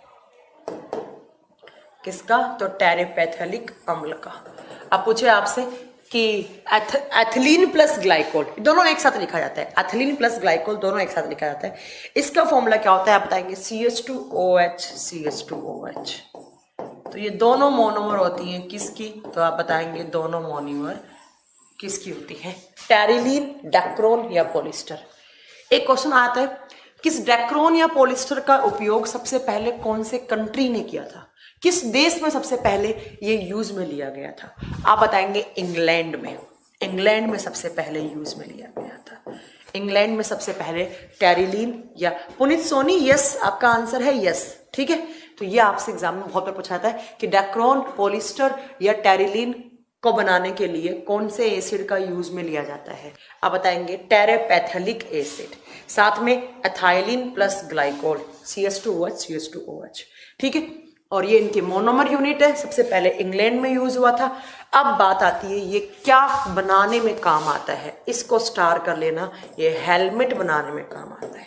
किसका? तो टेरेपैथेलिक अम्ल का। अब पूछे आपसे कि एथिलीन प्लस ग्लाइकोल दोनों एक साथ लिखा जाता है, एथिलीन प्लस ग्लाइकोल दोनों एक साथ लिखा जाता है, इसका फॉर्मूला क्या होता है, आप बताएंगे CH2OH CH2OH। तो ये दोनों मोनोमर होती हैं किसकी, तो आप बताएंगे दोनों मोनोमर किसकी होती है, टेरिलीन, डेक्रोन या पॉलिस्टर। एक क्वेश्चन आता है, किस डेक्रोन या पॉलिस्टर का उपयोग सबसे पहले कौन से कंट्री ने किया था, किस देश में सबसे पहले ये यूज में लिया गया था, आप बताएंगे इंग्लैंड में। इंग्लैंड में सबसे पहले यूज में लिया गया था, इंग्लैंड में सबसे पहले टेरिलीन या पुनीत सोनी, यस आपका आंसर है यस, ठीक है। तो ये आपसे एग्जाम में बहुत बार पूछा जाता है कि डेक्रोन, पॉलिस्टर या टेरिलीन को बनाने के लिए कौन से एसिड का यूज में लिया जाता है, आप बताएंगे टेरेपैथेलिक एसिड, साथ में ethylene plus glycol CH2OH CH2OH, ठीक है। और ये इनके मोनोमर यूनिट है, सबसे पहले इंग्लैंड में यूज हुआ था। अब बात आती है ये क्या बनाने में काम आता है, इसको स्टार कर लेना, ये हेलमेट बनाने में काम आता है।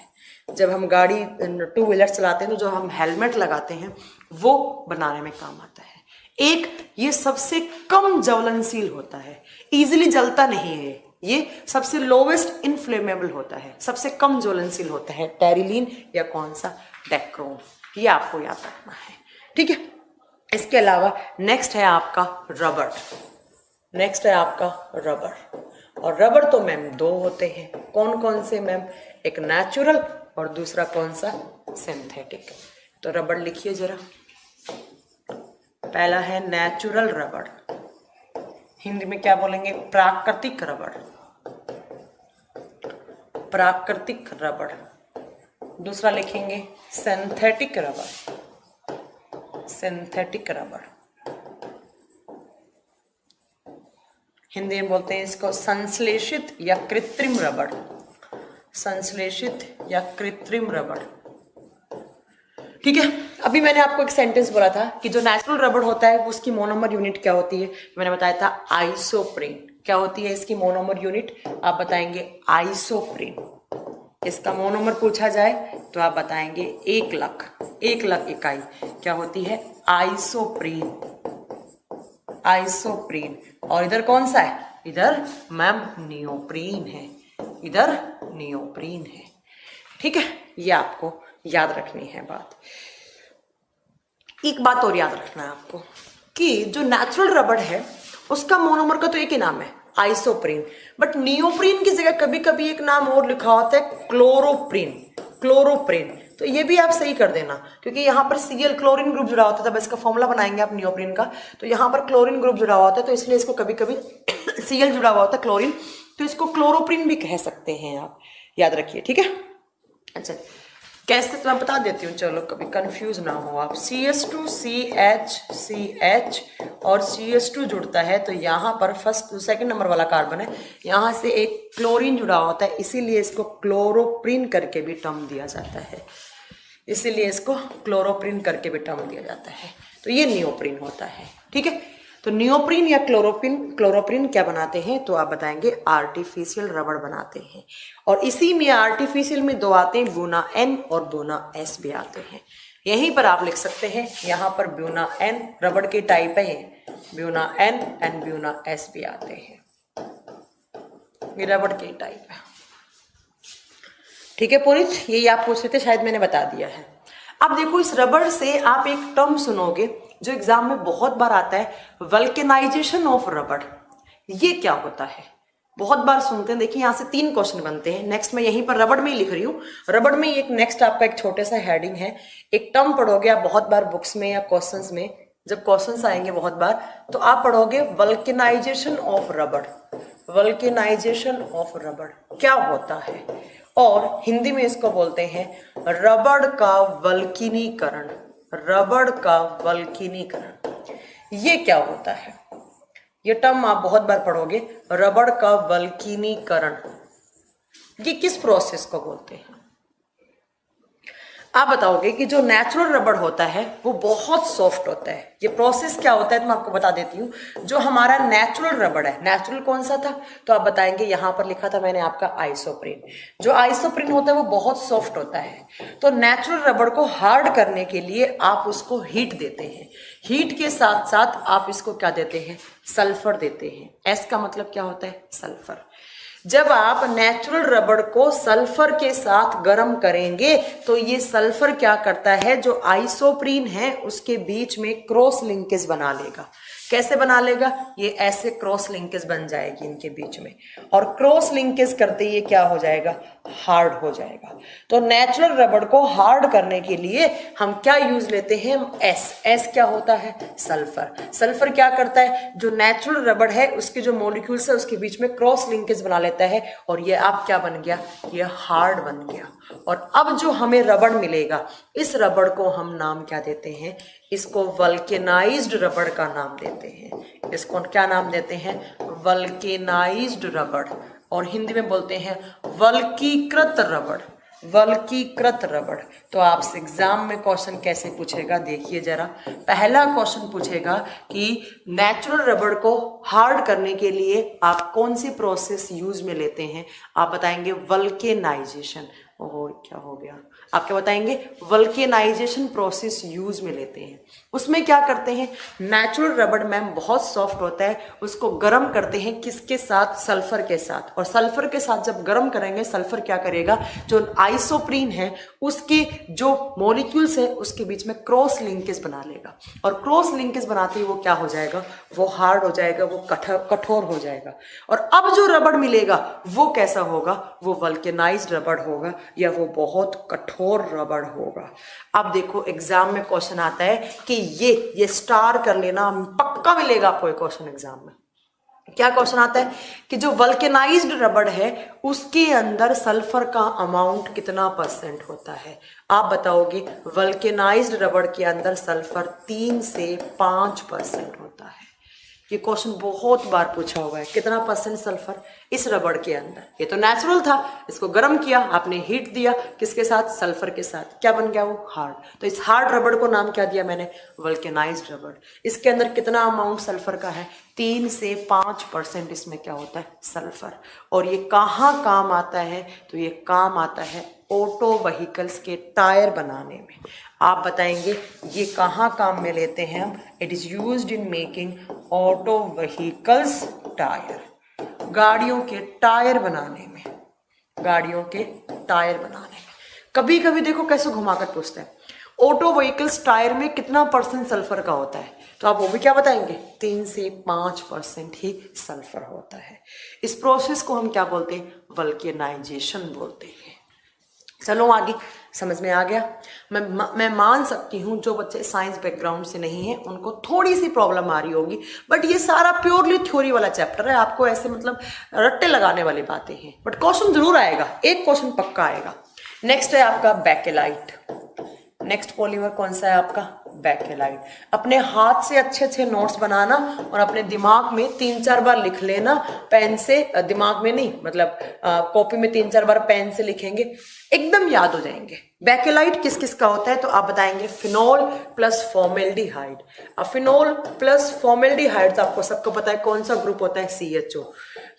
जब हम गाड़ी 2 व्हीलर चलाते हैं तो जो हम हेलमेट लगाते हैं वो बनाने में काम आता है। एक ये सबसे कम ज्वलनशील होता है, इजीली जलता नहीं है, ये सबसे लोवेस्ट इनफ्लेमेबल होता है, सबसे कम ज्वलनशील होता है, टेरिलीन या कौन सा, डेक्रोन। ये आपको याद रखना है, ठीक है। इसके अलावा नेक्स्ट है आपका रबर, नेक्स्ट है आपका रबर। और रबर तो मैम 2 होते हैं, कौन कौन से मैम, एक नेचुरल और दूसरा कौन सा, सिंथेटिक। तो रबर लिखिए जरा, पहला है नेचुरल रबर, हिंदी में क्या बोलेंगे, प्राकृतिक रबर, प्राकृतिक रबर। दूसरा लिखेंगे synthetic rubber, synthetic rubber, Hindi में बोलते हैं इसको संश्लेषित या कृत्रिम रबर, संश्लेषित या कृत्रिम रबर, ठीक है, अभी मैंने आपको एक सेंटेंस बोला था कि जो नेचुरल रबड़ होता है वो उसकी मोनोमर यूनिट क्या होती है, मैंने बताया था आइसोप्रीन। क्या होती है इसकी मोनोमर यूनिट, आप बताएंगे आइसोप्रीन। इसका मोनोमर पूछा जाए तो आप बताएंगे 1,00,000 इकाई क्या होती है, आइसोप्रीन। आइसोप्रीन। और इधर कौन सा है, इधर मैम नियोप्रीन है, इधर नियोप्रीन है। ठीक है, ये आपको याद रखनी है बात। एक बात और याद रखना है आपको कि जो नेचुरल रबड़ है उसका मोनोमर का तो एक ही नाम है आइसोप्रीन, बट नियोप्रीन की जगह कभी कभी एक नाम और लिखा होता है क्लोरोप्रीन। क्लोरोप्रीन, तो ये भी आप सही कर देना क्योंकि यहाँ पर Cl क्लोरीन ग्रुप जुड़ा होता है, तब इसका फॉर्मूला बनाएंगे आप नियोप्रीन का, तो यहाँ पर क्लोरीन ग्रुप जुड़ा होता है, तो इसलिए इसको कभी कभी Cl जुड़ा हुआ होता है क्लोरीन, तो इसको क्लोरोप्रीन भी कह सकते हैं आप, याद रखिए। ठीक है, अच्छा कैसे तो मैं बता देती हूँ, चलो कभी कंफ्यूज ना हो आप। CH2CH और CH2 जुड़ता है तो यहाँ पर सेकंड नंबर वाला कार्बन है, यहाँ से एक क्लोरीन जुड़ा होता है, इसीलिए इसको क्लोरोप्रीन करके भी टर्म दिया जाता है, इसीलिए इसको क्लोरोप्रीन करके भी टर्म दिया जाता है। तो ये नियोप्रीन होता है। ठीक है, तो नियोप्रीन या क्लोरोप्रीन क्या बनाते हैं, तो आप बताएंगे आर्टिफिशियल रबड़ बनाते हैं। और इसी में आर्टिफिशियल में दो आते हैं, ब्यूना N और ब्यूना S भी आते हैं। यहीं पर आप लिख सकते हैं, यहाँ पर ब्यूना N रबड़ के टाइप है, Buena N and Buena S भी आते हैं, ये रबड़ के टाइप है। ठीक है पुनीत, यही आप पूछ रहे थे, शायद मैंने बता दिया है। अब देखो इस रबड़ से आप एक टर्म सुनोगे जो एग्जाम में बहुत बार आता है, वल्केनाइजेशन ऑफ रबड़। ये क्या होता है, बहुत बार सुनते हैं। देखिए यहाँ से 3 क्वेश्चन बनते हैं। नेक्स्ट मैं यहीं पर रबड़ में ही लिख रही हूँ, रबड़ में एक नेक्स्ट आपका एक छोटे सा हेडिंग है, एक टर्म पढ़ोगे आप बहुत बार बुक्स में या क्वेश्चंस में, जब क्वेश्चंस आएंगे बहुत बार तो आप पढ़ोगे वल्केनाइजेशन ऑफ रबड़। वल्केनाइजेशन ऑफ रबड़ क्या होता है, और हिंदी में इसको बोलते हैं रबड़ का वल्कीनीकरण। रबड़ का वल्कीनीकरण ये क्या होता है, ये टर्म आप बहुत बार पढ़ोगे, रबड़ का वल्कीनीकरण। ये किस प्रोसेस को बोलते हैं, आप बताओगे कि जो नेचुरल रबड़ होता है वो बहुत सॉफ्ट होता है। ये प्रोसेस क्या होता है तो मैं आपको बता देती हूँ। जो हमारा नेचुरल रबड़ है, नेचुरल कौन सा था, तो आप बताएंगे यहाँ पर लिखा था मैंने आपका आइसोप्रीन। जो आइसोप्रीन होता है वो बहुत सॉफ्ट होता है, तो नेचुरल रबड़ को हार्ड करने के लिए आप उसको हीट देते हैं। हीट के साथ साथ आप इसको क्या देते हैं, सल्फर देते हैं। एस का मतलब क्या होता है, सल्फर। जब आप नेचुरल रबड़ को सल्फर के साथ गर्म करेंगे तो ये सल्फर क्या करता है, जो आइसोप्रीन है उसके बीच में क्रॉस लिंकेज बना लेगा। कैसे बना लेगा, ये ऐसे क्रॉस लिंकेज बन जाएगी इनके बीच में, और क्रॉस लिंकेज करते ये क्या हो जाएगा, हार्ड हो जाएगा। तो नेचुरल रबड़ को हार्ड करने के लिए हम क्या यूज लेते हैं, एस क्या होता है, सल्फर। सल्फर क्या करता है, जो नेचुरल रबड़ है उसके जो मॉलिक्यूल्स है उसके बीच में क्रॉस लिंकेज बना लेता है, और ये अब क्या बन गया, ये हार्ड बन गया। और अब जो हमें रबड़ मिलेगा, इस रबड़ को हम नाम क्या देते हैं, इसको वल्केनाइज्ड रबड़ का नाम देते हैं। इसको क्या नाम देते हैं, वल्केनाइज्ड रबड़, और हिंदी में बोलते हैं वल्कीकृत रबड़। वल्कीकृत रबड़। तो आपसे एग्जाम में क्वेश्चन कैसे पूछेगा, देखिए जरा। पहला क्वेश्चन पूछेगा कि नेचुरल रबड़ को हार्ड करने के लिए आप कौन सी प्रोसेस यूज में लेते हैं, आप बताएंगे वल्केनाइजेशन। ओह क्या हो गया, आप क्या बताएंगे, वल्केनाइजेशन प्रोसेस यूज में लेते हैं। उसमें क्या करते हैं, नेचुरल रबड़ मैम बहुत सॉफ्ट होता है, उसको गर्म करते हैं किसके साथ, सल्फर के साथ। और सल्फर के साथ जब गर्म करेंगे, सल्फर क्या करेगा, जो आइसोप्रीन है उसके जो मॉलिक्यूल्स है उसके बीच में क्रॉस लिंकेज बना लेगा, और क्रॉस लिंकेज बनाते ही वो क्या हो जाएगा, वो हार्ड हो जाएगा, वो कठोर हो जाएगा। और अब जो रबड़ मिलेगा वो कैसा होगा, वो वल्केनाइज्ड रबड़ होगा, या वो बहुत कठोर रबड़ होगा। अब देखो एग्जाम में क्वेश्चन आता है कि ये स्टार कर लेना, पक्का मिलेगा आपको क्वेश्चन एग्जाम में। क्या क्वेश्चन आता है कि जो वल्केनाइज्ड रबड़ है उसके अंदर सल्फर का अमाउंट कितना % होता है, आप बताओगे। वल्केनाइज्ड रबड़ के अंदर सल्फर 3 से 5% होता है। ये क्वेश्चन बहुत बार पूछा हुआ है, कितना % सल्फर, इस रबड़ के अंदर। ये तो नेचुरल था, इसको गर्म किया आपने, हीट दिया, किसके साथ? सल्फर के साथ। क्या बन गया वो? हार्ड। तो इस हार्ड रबड़ को नाम क्या दिया मैंने? वल्केनाइज्ड रबड़। इसके अंदर कितना अमाउंट सल्फर का है? 3 से 5% इसमें क्या होता है? सल्फर। और ये कहाँ काम आता है? तो ये काम आता है ऑटो व्हीकल्स के टायर बनाने में। आप बताएंगे ये कहाँ काम में लेते हैं हम? It is used in making auto vehicles tyre. गाड़ियों के टायर बनाने में, गाड़ियों के टायर बनाने में। कभी कभी देखो कैसे घुमाकर पूछते हैं, ऑटो व्हीकल्स टायर में कितना % सल्फर का होता है? तो आप वो भी क्या बताएंगे? 3 से 5% ही सल्फर होता है। इस प्रोसेस को हम क्या बोलते हैं? वल्केनाइजेशन बोलते हैं। चलो आगे, समझ में आ गया। मैं मान सकती हूँ जो बच्चे साइंस बैकग्राउंड से नहीं है उनको थोड़ी सी प्रॉब्लम आ रही होगी, बट ये सारा प्योरली थ्योरी वाला चैप्टर है। आपको ऐसे मतलब रट्टे लगाने वाली बातें हैं, बट क्वेश्चन जरूर आएगा, एक क्वेश्चन पक्का आएगा। नेक्स्ट है आपका बेकेलाइट। नेक्स्ट पॉलीमर कौन सा है आपका? बेकेलाइट। अपने हाथ से अच्छे अच्छे नोट्स बनाना और अपने दिमाग में 3-4 बार लिख लेना, पेन से, दिमाग में नहीं मतलब कॉपी में 3-4 बार पेन से लिखेंगे, एकदम याद हो जाएंगे। बेकेलाइट किस किस का होता है? तो आप बताएंगे फिनोल प्लस फॉर्मेल्डिहाइड। अब फिनोल प्लस फॉर्मेल्डिहाइड आपको सबको पता है कौन सा ग्रुप होता है? CHO।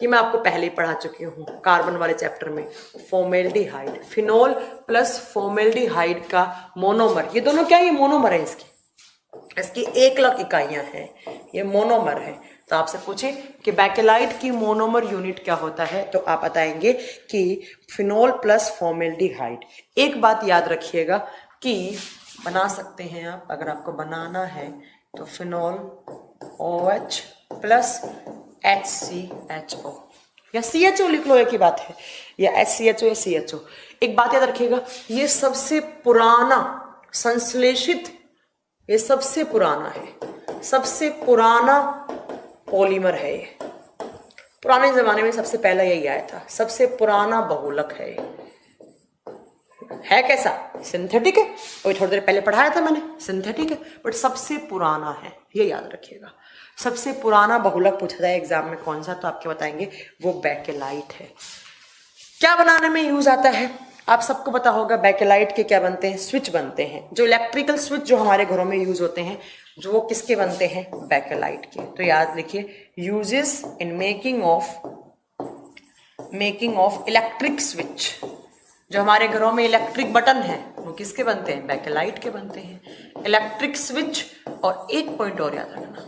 ये मैं आपको पहले ही पढ़ा चुकी हूँ कार्बन वाले चैप्टर में। फॉर्मेल्डिहाइड, फिनोल प्लस फॉर्मेल्डिहाइड का मोनोमर, ये दोनों क्या? ये मोनोमर है, इसकी 1 लाख इकाइयां हैं, ये मोनोमर है। तो आपसे पूछे कि बेकेलाइट की मोनोमर यूनिट क्या होता है, तो आप बताएंगे कि फिनोल प्लस फॉर्मेल्डिहाइड। एक बात याद रखिएगा कि बना सकते हैं आप, अगर आपको बनाना है तो फिनोल OH प्लस HCHO या CHO लिख लो, एक ही बात है, या HCHO या CHO। एक बात याद रखिएगा, ये सबसे पुराना संश्लेषित, ये सबसे पुराना है, सबसे पुराना पॉलीमर है ये। पुराने जमाने में सबसे पहला यही आया था, सबसे पुराना बहुलक है ये। है कैसा? सिंथेटिक है, वही थोड़ी देर पहले पढ़ाया था मैंने, सिंथेटिक है बट सबसे पुराना है, ये याद रखिएगा। सबसे पुराना बहुलक पूछा जाए एग्जाम में कौन सा, तो आपके बताएंगे वो बेकेलाइट है। क्या बनाने में यूज आता है? आप सबको पता होगा बेकेलाइट के क्या बनते हैं? स्विच बनते हैं। जो इलेक्ट्रिकल स्विच जो हमारे घरों में यूज होते हैं, जो वो किसके बनते हैं? बेकेलाइट के। तो याद लिखिए, uses in making of electric switch. जो हमारे घरों में इलेक्ट्रिक बटन है वो किसके बनते हैं? बेकेलाइट के बनते हैं। Electric switch. और एक पॉइंट और याद रखना,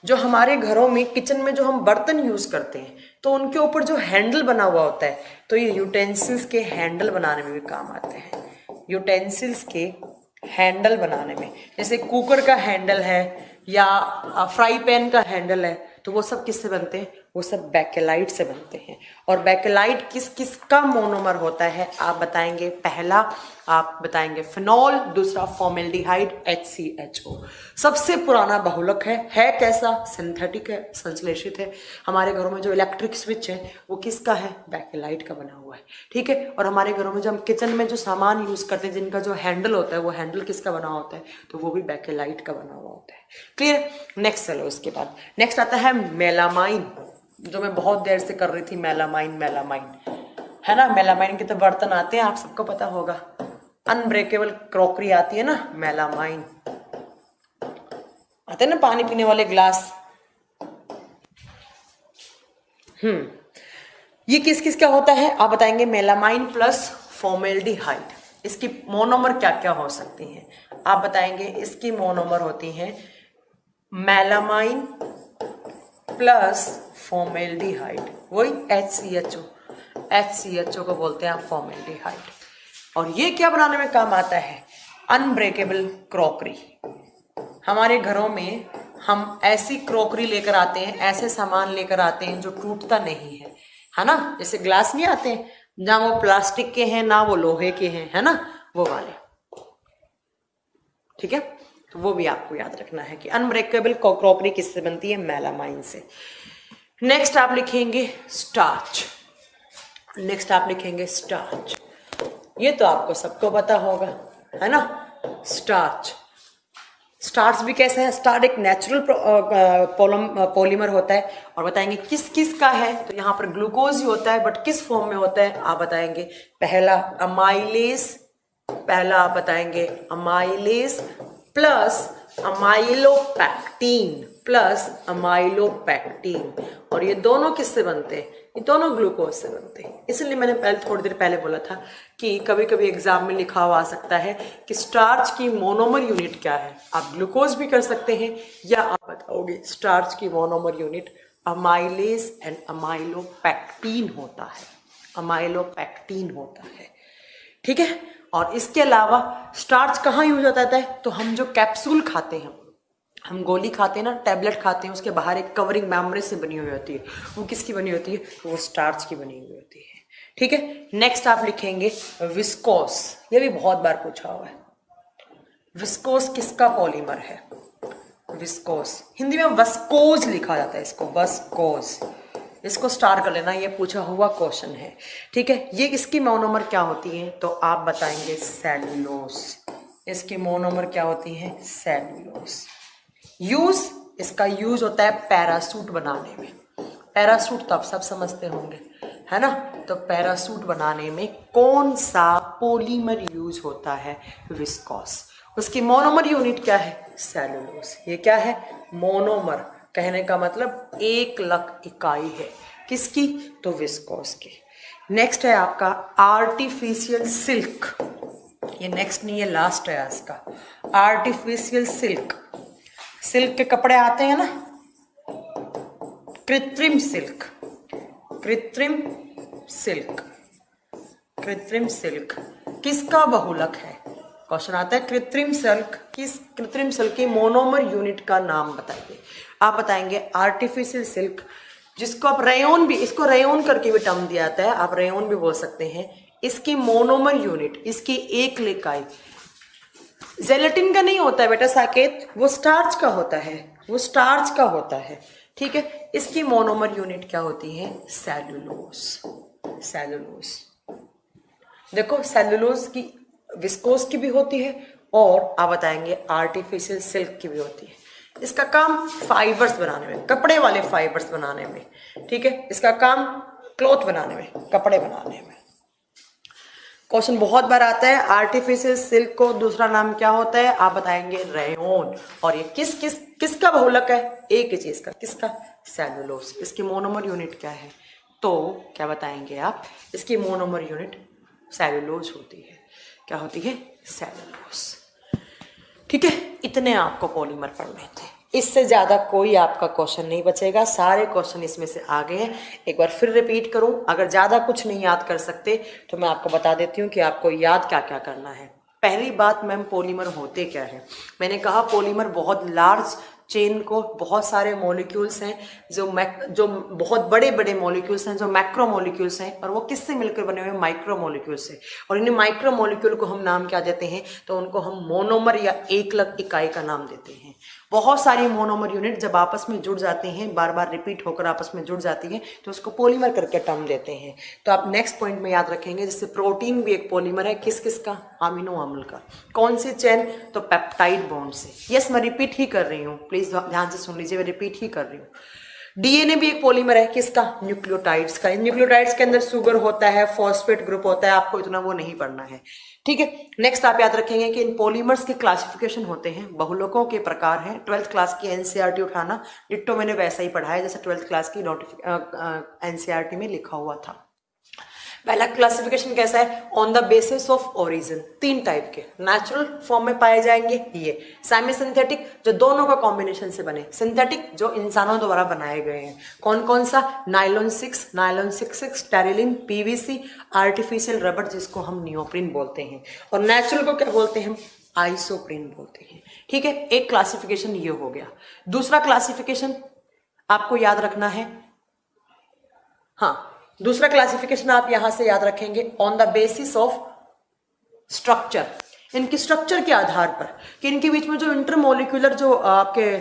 जो हमारे घरों में किचन में जो हम बर्तन यूज करते हैं तो उनके ऊपर जो हैंडल बना हुआ होता है, तो ये यूटेंसिल्स के हैंडल बनाने में भी काम आते हैं। यूटेंसिल्स के हैंडल बनाने में, जैसे कुकर का हैंडल है या फ्राई पैन का हैंडल है, तो वो सब किससे बनते हैं? वो सब बेकेलाइट से बनते हैं। और बेकेलाइट किस किस का मोनोमर होता है? आप बताएंगे, पहला आप बताएंगे फिनोल, दूसरा फॉर्मेल्डिहाइड HCHO। सबसे पुराना बहुलक है कैसा? सिंथेटिक है, संश्लेषित है। हमारे घरों में जो इलेक्ट्रिक स्विच है वो किसका है? बेकेलाइट का बना हुआ है, ठीक है। और हमारे घरों में जो हम किचन में जो सामान यूज करते हैं जिनका जो हैंडल होता है, वो हैंडल किसका बना होता है? तो वो भी बेकेलाइट का बना हुआ होता है। क्लियर? नेक्स्ट चलो, उसके बाद नेक्स्ट आता है मेलामाइन, जो मैं बहुत देर से कर रही थी। मेलामाइन है ना, मेलामाइन के तो बर्तन आते हैं, आप सबको पता होगा। अनब्रेकेबल क्रॉकरी आती है ना, मेलामाइन आते हैं ना, पानी पीने वाले ग्लास। ये किस किस का होता है? आप बताएंगे मेलामाइन प्लस फॉर्मेल्डिहाइड। इसकी मोनोमर क्या क्या हो सकती हैं? आप बताएंगे इसकी मोनोमर होती हैं मेलामाइन प्लस फॉर्मेल्डिहाइड, वही HCHO को बोलते हैं फॉर्मेल्डिहाइड। और ये क्या बनाने में काम आता है? Unbreakable crockery. हमारे घरों में हम ऐसी क्रॉकरी लेकर आते हैं, ऐसे सामान लेकर आते हैं जो टूटता नहीं है ना। जैसे ग्लास नहीं आते हैं, ना वो प्लास्टिक के हैं ना वो लोहे के हैं, है ना, वो वाले, ठीक है। तो वो भी आपको याद रखना है कि अनब्रेकेबल क्रॉकरी किससे बनती है? मेलामाइन से। नेक्स्ट आप लिखेंगे स्टार्च। ये तो आपको सबको पता होगा, है ना, स्टार्च। स्टार्च भी कैसे है, स्टार्च एक नेचुरल पॉलीमर होता है। और बताएंगे किस किस का है, तो यहाँ पर ग्लूकोज ही होता है, बट किस फॉर्म में होता है आप बताएंगे। पहला अमाइलेज, पहला आप बताएंगे अमाइलेज प्लस अमाइलोपैक्टीन प्लस अमाइलोपैक्टीन। और ये दोनों किससे बनते हैं, ये दोनों ग्लूकोज से बनते हैं। इसलिए मैंने पहले थोड़ी देर पहले बोला था कि कभी कभी एग्जाम में लिखा हुआ आ सकता है कि स्टार्च की मोनोमर यूनिट क्या है। आप ग्लूकोज भी कर सकते हैं या आप बताओगे स्टार्च की मोनोमर यूनिट अमाइलेज एंड अमाइलोपैक्टीन होता है, अमाइलोपैक्टीन होता है। ठीक है। और इसके अलावा स्टार्च कहाँ यूज होता है, तो हम जो कैप्सूल खाते हैं, हम गोली खाते हैं ना, टैबलेट खाते हैं, उसके बाहर एक कवरिंग मेम्ब्रेन से बनी हुई होती है, वो किसकी बनी होती है, वो स्टार्च की बनी हुई होती है। ठीक है। नेक्स्ट आप लिखेंगे विस्कोस, ये भी बहुत बार पूछा हुआ है। विस्कोस किसका पॉलीमर है, विस्कोस, हिंदी में वस्कोज लिखा जाता है इसको, वस्कोज, इसको स्टार कर लेना, ये पूछा हुआ क्वेश्चन है। ठीक है। ये इसकी मोनोमर क्या होती है, तो आप बताएंगे सेलुलोज, इसकी मोनोमर क्या होती है, सेलुलोज। यूज, इसका यूज होता है पैरासूट बनाने में, पैरासूट तो आप सब समझते होंगे, है ना। तो पैरासूट बनाने में कौन सा पॉलीमर यूज होता है, विस्कोस। उसकी मोनोमर यूनिट क्या है, सेलुलोज। ये क्या है, मोनोमर, कहने का मतलब 1,00,000 इकाई है, किसकी, तो विस्कोस की। नेक्स्ट है आपका आर्टिफिशियल सिल्क, ये नेक्स्ट नहीं है, लास्ट है इसका, आर्टिफिशियल सिल्क। सिल्क के कपड़े आते हैं ना, कृत्रिम सिल्क, कृत्रिम सिल्क, कृत्रिम सिल्क किसका बहुलक है, क्वेश्चन आता है कृत्रिम सिल्क, किस कृत्रिम सिल्क की मोनोमर यूनिट का नाम बताइए। आप बताएंगे आर्टिफिशियल सिल्क, जिसको आप रेयोन भी, इसको रेयोन करके भी टर्म दिया जाता है, आप रेयोन भी बोल सकते हैं। इसकी मोनोमर यूनिट, इसकी 1 इकाई जेलेटिन का नहीं होता है बेटा साकेत, वो स्टार्च का होता है, वो स्टार्च का होता है। ठीक है। इसकी मोनोमर यूनिट क्या होती है, सेलुलोज, सेलुलोज। देखो सेलुलोज की विस्कोस की भी होती है और आप बताएंगे आर्टिफिशियल सिल्क की भी होती है। इसका काम फाइबर्स बनाने में, कपड़े वाले फाइबर्स बनाने में। ठीक है। इसका काम क्लॉथ बनाने में, कपड़े बनाने में। क्वेश्चन बहुत बार आता है, आर्टिफिशियल सिल्क को दूसरा नाम क्या होता है, आप बताएंगे रेयोन। और ये किसका बहुलक है, एक ही चीज का, किसका, सेलुलोज। इसकी मोनोमर यूनिट क्या है, तो क्या बताएंगे आप, इसकी मोनोमर यूनिट सेलुलोज होती है, क्या होती है, सेलुलोज। ठीक है। इतने आपको पॉलीमर पढ़ने थे, इससे ज्यादा कोई आपका क्वेश्चन नहीं बचेगा, सारे क्वेश्चन इसमें से आ गए हैं। एक बार फिर रिपीट करूं, अगर ज्यादा कुछ नहीं याद कर सकते तो मैं आपको बता देती हूं कि आपको याद क्या क्या करना है। पहली बात मैम, पॉलीमर होते क्या है। मैंने कहा पॉलीमर बहुत लार्ज चेन को, बहुत सारे मॉलिक्यूल्स हैं जो बहुत बड़े बड़े मॉलिक्यूल्स हैं, जो मैक्रो मॉलिक्यूल्स हैं, और वो किससे मिलकर बने हुए, माइक्रो मॉलिक्यूल से। और इन्हें माइक्रो मॉलिक्यूल को हम नाम क्या देते हैं, तो उनको हम मोनोमर या 1,00,000 इकाई का नाम देते हैं। बहुत सारी मोनोमर यूनिट जब आपस में जुड़ जाती हैं, बार बार रिपीट होकर आपस में जुड़ जाती हैं, तो उसको पॉलीमर करके टर्म देते हैं। तो आप नेक्स्ट पॉइंट में याद रखेंगे, जैसे प्रोटीन भी एक पॉलीमर है, किस किस का, अमीनो अम्ल का। कौन सी चेन, तो पेप्टाइड बॉन्ड से। यस मैं रिपीट ही कर रही हूँ, प्लीज ध्यान से सुन लीजिए, मैं रिपीट ही कर रही हूँ। डीएनए भी एक पॉलीमर है, किसका, न्यूक्लियोटाइड्स का। न्यूक्लियोटाइड्स के अंदर शुगर होता है, फॉस्फेट ग्रुप होता है, आपको इतना वो नहीं पढ़ना है। ठीक है। नेक्स्ट आप याद रखेंगे कि इन पॉलीमर्स के क्लासिफिकेशन होते हैं, बहुलकों के प्रकार हैं। 12th क्लास की एनसीईआरटी उठाना, डिट्टो मैंने वैसा ही पढ़ा है जैसे 12th क्लास की एनसीईआरटी में लिखा हुआ था। पहला क्लासिफिकेशन कैसा है, on the basis of origin. 3 type के नेचुरल फॉर्म में पाए जाएंगे, ये सेमी सिंथेटिक जो दोनों का कॉम्बिनेशन से बने, सिंथेटिक जो इंसानों द्वारा बनाए गए हैं। कौन कौन सा, नायलॉन 6, नायलॉन 6, स्टेरिलिन, पीवीसी, आर्टिफिशियल रबर जिसको हम नियोप्रिन बोलते हैं, और नेचुरल को क्या बोलते हैं हम, आइसोप्रीन बोलते हैं। ठीक है। एक क्लासिफिकेशन ये हो गया। दूसरा क्लासिफिकेशन आपको याद रखना है, हाँ दूसरा क्लासिफिकेशन आप यहां से याद रखेंगे, on the basis of structure, इनकी स्ट्रक्चर के आधार पर कि इनके बीच में जो इंटरमोलिक्यूलर जो आपके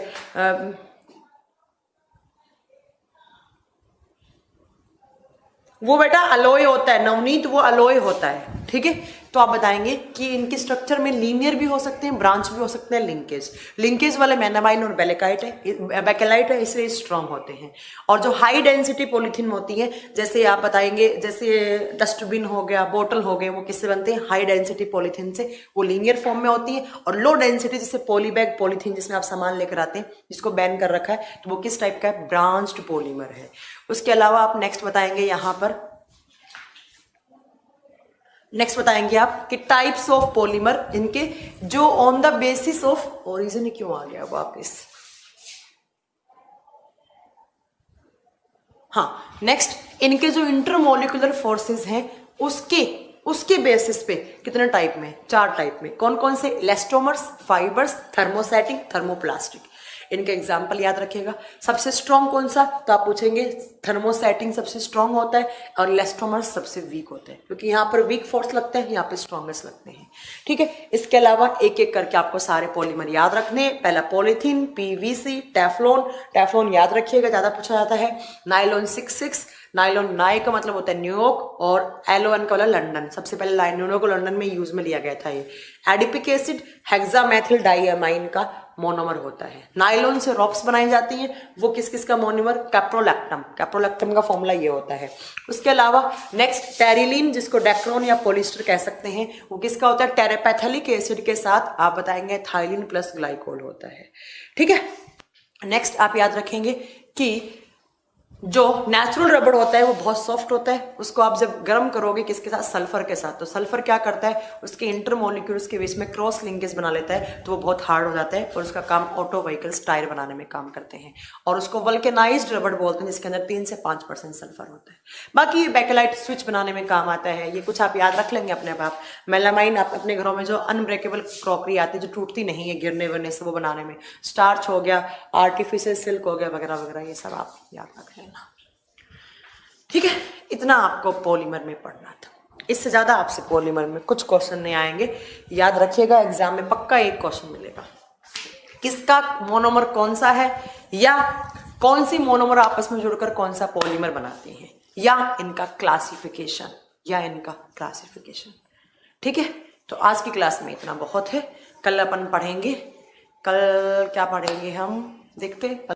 वो बेटा अलॉय होता है, नवनीत वो अलॉय होता है। ठीक है। तो आप बताएंगे कि इनके स्ट्रक्चर में लीनियर भी हो सकते हैं, ब्रांच भी हो सकते हैं, लिंकेज वाले मेनामाइन और बेकेलाइट है इसलिए स्ट्रांग होते हैं। और जो हाई डेंसिटी पॉलीथीन होती है, जैसे आप बताएंगे जैसे डस्टबिन हो गया, बोतल हो गए, वो किससे बनते हैं? हाई डेंसिटी पॉलीथीन से, वो लीनियर फॉर्म में होती है। और लो डेंसिटी जैसे पॉलीबैग पॉलीथीन जिसमें आप सामान लेकर आते हैं, जिसको बैन कर रखा है, तो वो किस टाइप का है? ब्रांच्ड पॉलीमर है। उसके अलावा आप नेक्स्ट बताएंगे यहां पर, नेक्स्ट बताएंगे आप कि टाइप्स ऑफ पॉलीमर इनके जो on the basis of origin, क्यों आ गया वापस? हाँ, नेक्स्ट इनके जो इंटरमोलिकुलर फोर्सेस हैं उसके बेसिस पे कितने टाइप में? 4 टाइप में। कौन कौन से? Elastomers, fibres, thermosetting, thermoplastic. इनके एग्जाम्पल याद रखिएगा। सबसे स्ट्रॉन्ग कौन सा? तो आप पूछेंगे थर्मोसेटिंग सबसे स्ट्रॉन्ग होता है और इलास्टोमर्स सबसे वीक होते हैं, क्योंकि यहाँ पर वीक फोर्स लगते हैं, यहाँ पे स्ट्रॉन्गेस्ट लगते हैं। ठीक है, इसके अलावा एक एक करके आपको सारे पॉलीमर याद रखने। पहला पॉलीथीन, पीवीसी, टेफ्लॉन याद रखिएगा, ज्यादा पूछा जाता है। नाइलॉन 66, नाइलॉन नाई का मतलब होता है न्यूयॉर्क, और एलओएन का वाला लंदन। सबसे पहले न्यूयॉर्क और लंदन में यूज में लिया गया था ये। एडिपिक एसिड हेक्सामेथिल डाइअमाइन का मोनोमर होता है। नाइलॉन से रॉप्स बनाई जाती हैं, वो किस किस का मोनोमर? कैप्रोलैक्टम का फॉर्मूला ये होता है। उसके अलावा नेक्स्ट टेरिलीन, जिसको डेक्रोन या पॉलिस्टर कह सकते हैं, वो किसका होता है? टेरेपैथेलिक एसिड के साथ आप बताएंगे थाइलिन प्लस ग्लाइकोल होता है। ठीक है, नेक्स्ट आप याद रखेंगे कि जो नेचुरल रबड़ होता है वो बहुत सॉफ्ट होता है। उसको आप जब गर्म करोगे किसके साथ? सल्फर के साथ, तो सल्फर क्या करता है? उसके इंटरमोलिक्यूल्स के बीच में क्रॉस लिंकेज बना लेता है, तो वो बहुत हार्ड हो जाता है और उसका काम ऑटो व्हीकल्स टायर बनाने में काम करते हैं। और उसको वल्केनाइज्ड रबड़ बोलते हैं, जिसके अंदर 3 से 5% सल्फर होता है। बाकी ये बेकेलाइट स्विच बनाने में काम आता है। ये कुछ आप याद रख लेंगे अपने आप। मेलामाइन आप अपने घरों में जो अनब्रेकेबल क्रॉकरी आती है, जो टूटती नहीं है गिरने वरने से, वो बनाने में। स्टार्च हो गया, आर्टिफिशियल सिल्क हो गया, वगैरह वगैरह, ये सब आप याद रख लेना। ठीक है, इतना आपको पॉलीमर में पढ़ना था। इससे ज्यादा आपसे पॉलीमर में कुछ क्वेश्चन नहीं आएंगे। याद रखिएगा, एग्जाम में पक्का एक क्वेश्चन मिलेगा। किसका मोनोमर कौन सा है, या कौन सी मोनोमर आपस में जुड़कर कौन सा पॉलीमर बनाती हैं, या इनका क्लासिफिकेशन, ठीक है, तो आज की क्लास में इतना बहुत है। कल अपन पढ़ेंगे। कल क्या पढ़ेंगे हम? देखते हैं।